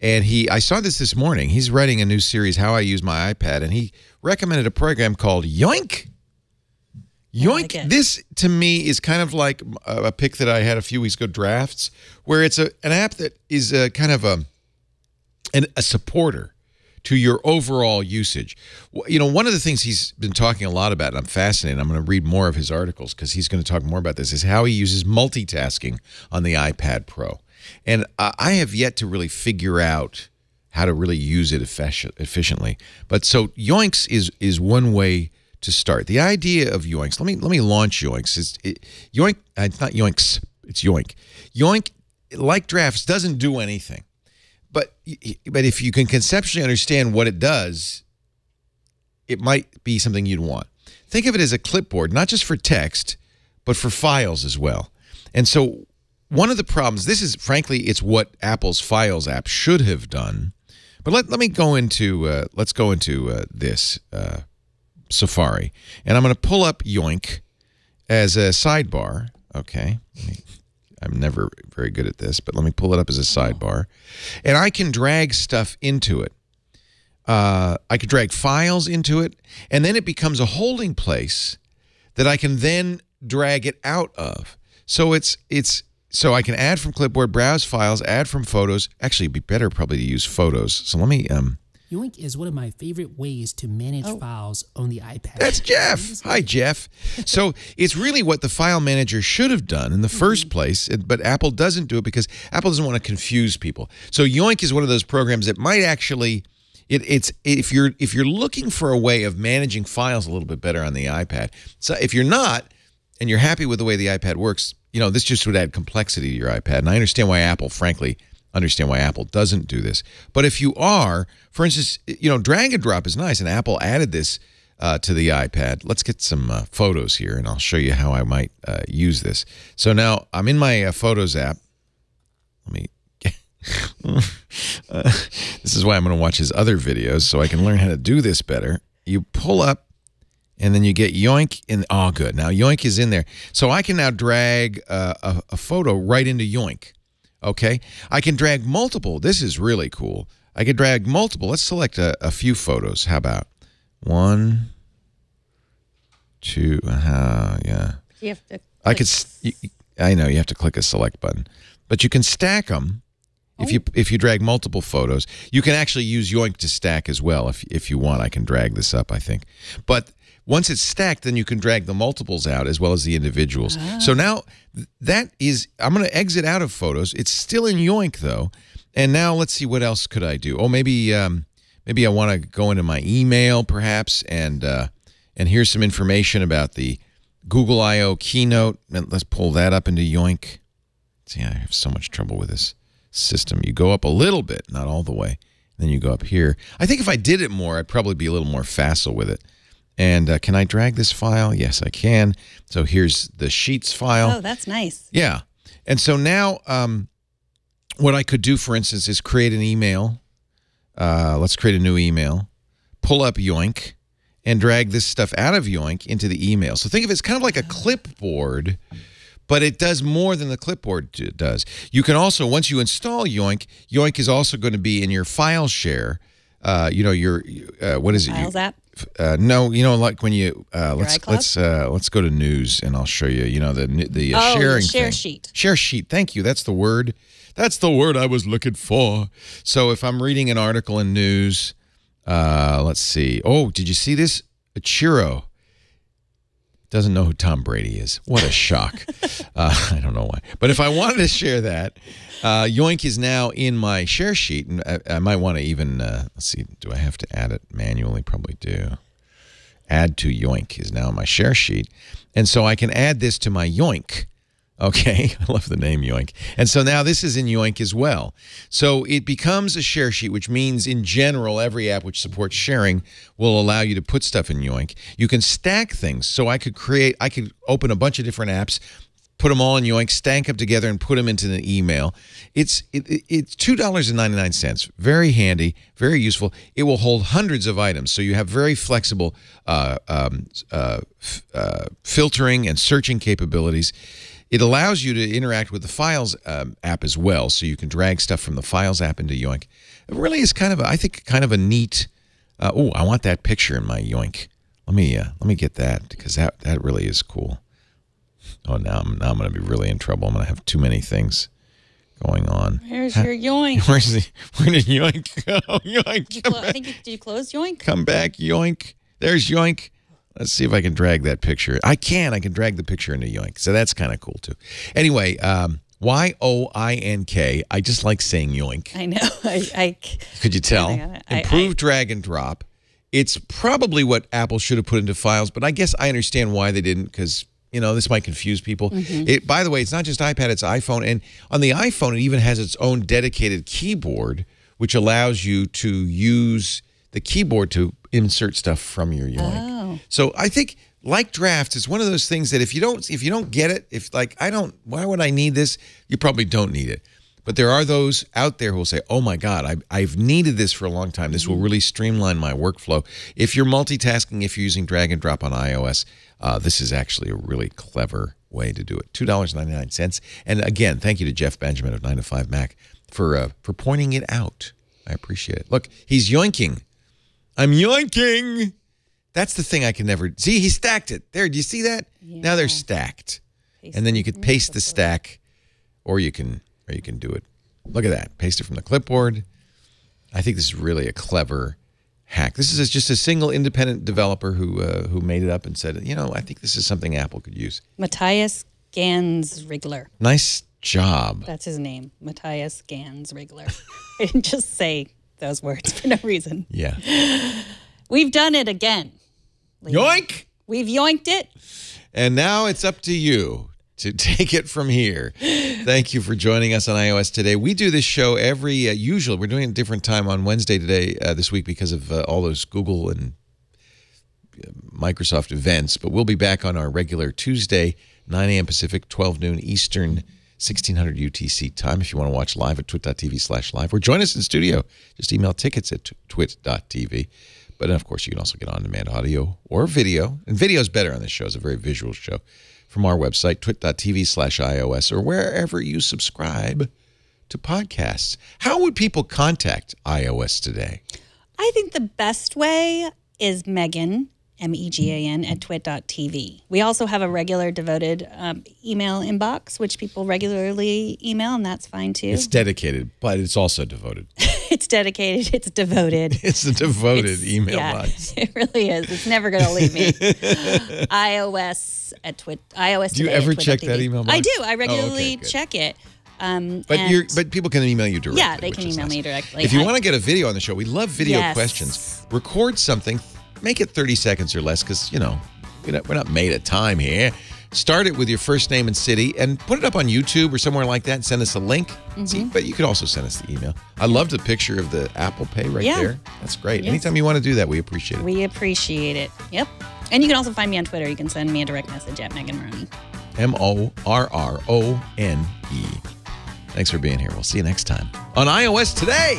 Speaker 5: and I saw this morning. He's writing a new series, How I Use My iPad, and he recommended a program called Yoink. Yoink,
Speaker 4: like
Speaker 5: this to me is kind of like a pick that I had a few weeks ago, Drafts, where it's an app that is kind of a supporter to your overall usage. One of the things he's been talking a lot about, and I'm fascinated, I'm going to read more of his articles because he's going to talk more about this, is how he uses multitasking on the iPad Pro. And I have yet to really figure out how to really use it efficiently. But so Yoinks is one way to start. The idea of Yoinks, let me launch Yoinks. Yoink, it's not Yoinks, it's Yoink. Yoink, like Drafts, doesn't do anything. But if you can conceptually understand what it does, it might be something you'd want. Think of it as a clipboard, not just for text, but for files as well. And so one of the problems, frankly, it's what Apple's Files app should have done. But let me go into, let's go into this Safari. And I'm going to pull up Yoink as a sidebar. Okay. I'm never very good at this, but let me pull it up as a sidebar. And I can drag stuff into it. I could drag files into it, and then it becomes a holding place that I can then drag it out of. So so I can add from clipboard, browse files, add from photos. Actually, it'd be better probably to use photos. So let me
Speaker 7: Yoink is one of my favorite ways to manage files on the iPad.
Speaker 5: That's Jeff. Hi, Jeff. So it's really what the file manager should have done in the first place, but Apple doesn't do it because Apple doesn't want to confuse people. So Yoink is one of those programs that might actually, if you're looking for a way of managing files a little bit better on the iPad. So if you're not, and you're happy with the way the iPad works, this just would add complexity to your iPad. And I understand why Apple, frankly, doesn't do this. But if you are, for instance, drag and drop is nice, and Apple added this to the iPad. Let's get some photos here, and I'll show you how I might use this. So now I'm in my Photos app. Let me this is why I'm going to watch his other videos so I can learn how to do this better. You pull up, and then you get Yoink in. Oh, good. Now Yoink is in there. So I can now drag a photo right into Yoink. Okay? I can drag multiple. This is really cool. I can drag multiple. Let's select a few photos. How about 1, 2, yeah.
Speaker 4: You have to
Speaker 5: I know you have to click a select button. But you can stack them. If you drag multiple photos, you can actually use Yoink to stack as well if you want. I can drag this up, I think. But once it's stacked, then you can drag the multiples out as well as the individuals. So now I'm going to exit out of Photos. It's still in Yoink, though. And now let's see, what else could I do? Oh, maybe I want to go into my email, perhaps, and here's some information about the Google I/O keynote. And let's pull that up into Yoink. See, I have so much trouble with this system. You go up a little bit, not all the way. Then you go up here. I think if I did it more, I'd probably be a little more facile with it. And can I drag this file? Yes, I can. So here's the Sheets file.
Speaker 4: Oh, that's nice.
Speaker 5: Yeah. And so now what I could do, for instance, is create an email. Let's create a new email. Pull up Yoink and drag this stuff out of Yoink into the email. So think of it as kind of like a clipboard, but it does more than the clipboard does. You can also, once you install Yoink, Yoink is also going to be in your file share. Your what is it?
Speaker 4: Files app?
Speaker 5: No, like when you let's go to news, and I'll show you. The sharing
Speaker 4: share
Speaker 5: thing.
Speaker 4: sheet.
Speaker 5: Share sheet. Thank you. That's the word. That's the word I was looking for. So if I'm reading an article in news, let's see. Oh, did you see this? A Chiro doesn't know who Tom Brady is. What a shock. I don't know why. But if I wanted to share that, Yoink is now in my share sheet. And I might want to even, let's see, do I have to add it manually? Probably do. Add to Yoink is now in my share sheet. And so I can add this to my Yoink. Okay, I love the name Yoink. And so now this is in Yoink as well. So it becomes a share sheet, which means in general, every app which supports sharing will allow you to put stuff in Yoink. You can stack things. So I could open a bunch of different apps, put them all in Yoink, stack them together, and put them into an email. It's $2.99. Very handy, very useful. It will hold hundreds of items, so you have very flexible filtering and searching capabilities. It allows you to interact with the Files app as well, so you can drag stuff from the Files app into Yoink. It really is kind of a neat. Oh, I want that picture in my Yoink. Let me get that, because that really is cool. Oh, now I'm going to be really in trouble. I'm going to have too many things going on.
Speaker 4: Where's your Yoink?
Speaker 5: Where did Yoink go? Yoink.
Speaker 4: Did you close Yoink?
Speaker 5: Come back, Yoink. There's Yoink. Let's see if I can drag that picture. I can drag the picture into Yoink. So that's kind of cool, too. Anyway, Y-O-I-N-K. I just like saying Yoink.
Speaker 4: I know.
Speaker 5: Could you tell? Improved drag and drop. It's probably what Apple should have put into Files, but I guess I understand why they didn't, because, this might confuse people. By the way, it's not just iPad, it's iPhone. And on the iPhone, it even has its own dedicated keyboard, which allows you to use the keyboard to insert stuff from your Yoink. Oh. So I think, like drafts, it's one of those things that if you don't get it, why would I need this? You probably don't need it. But there are those out there who will say, oh my God, I've needed this for a long time. This will really streamline my workflow. If you're multitasking, if you're using drag and drop on iOS, this is actually a really clever way to do it. $2.99. And again, thank you to Jeff Benjamin of 9to5Mac for pointing it out. I appreciate it. Look, he's yoinking. I'm yoinking. That's the thing I can never see. He stacked it. There, do you see that? Yeah. Now they're stacked. And then you could paste the stack, or you can do it. Look at that. Paste it from the clipboard. I think this is really a clever hack. This is just a single independent developer who made it up and said, you know, I think this is something Apple could use.
Speaker 4: Matthias Gansrigler.
Speaker 5: Nice job.
Speaker 4: That's his name, Matthias Gansrigler. I didn't just say those words for no reason.
Speaker 5: Yeah.
Speaker 4: We've done it again.
Speaker 5: Yoink!
Speaker 4: We've yoinked it.
Speaker 5: And now it's up to you to take it from here. Thank you for joining us on iOS Today. We do this show every, usually, we're doing it a different time on Wednesday today, this week because of all those Google and Microsoft events. But we'll be back on our regular Tuesday, 9 a.m. Pacific, 12 noon Eastern, 1600 UTC time if you want to watch live at twit.tv/live. Or join us in studio. Just email tickets at twit.tv. But, of course, you can also get on-demand audio or video. And video is better on this show. It's a very visual show. From our website, twit.tv/iOS, or wherever you subscribe to podcasts. How would people contact iOS Today?
Speaker 4: I think the best way is Megan, Megan, at twit.tv. We also have a regular devoted email inbox, which people regularly email, and that's fine too.
Speaker 5: It's dedicated, but it's also devoted.
Speaker 4: It's dedicated. It's devoted.
Speaker 5: It's a devoted email box.
Speaker 4: It really is. It's never going to leave me. iOS at Twit. iOS.
Speaker 5: Do you ever check that email box?
Speaker 4: I do. I regularly check it.
Speaker 5: But people can email you directly.
Speaker 4: Yeah, they can email me directly.
Speaker 5: If you want to get a video on the show, we love video questions. Record something. Make it 30 seconds or less because, you know, we're not made of time here. Start it with your first name and city and put it up on YouTube or somewhere like that and send us a link. See, but you could also send us the email. I love the picture of the Apple Pay right there. That's great. Yes. Anytime you want to do that, we appreciate it.
Speaker 4: We appreciate it. Yep. And you can also find me on Twitter. You can send me a direct message at Megan Morrone. Morrone. Thanks for being here. We'll see you next time on iOS Today.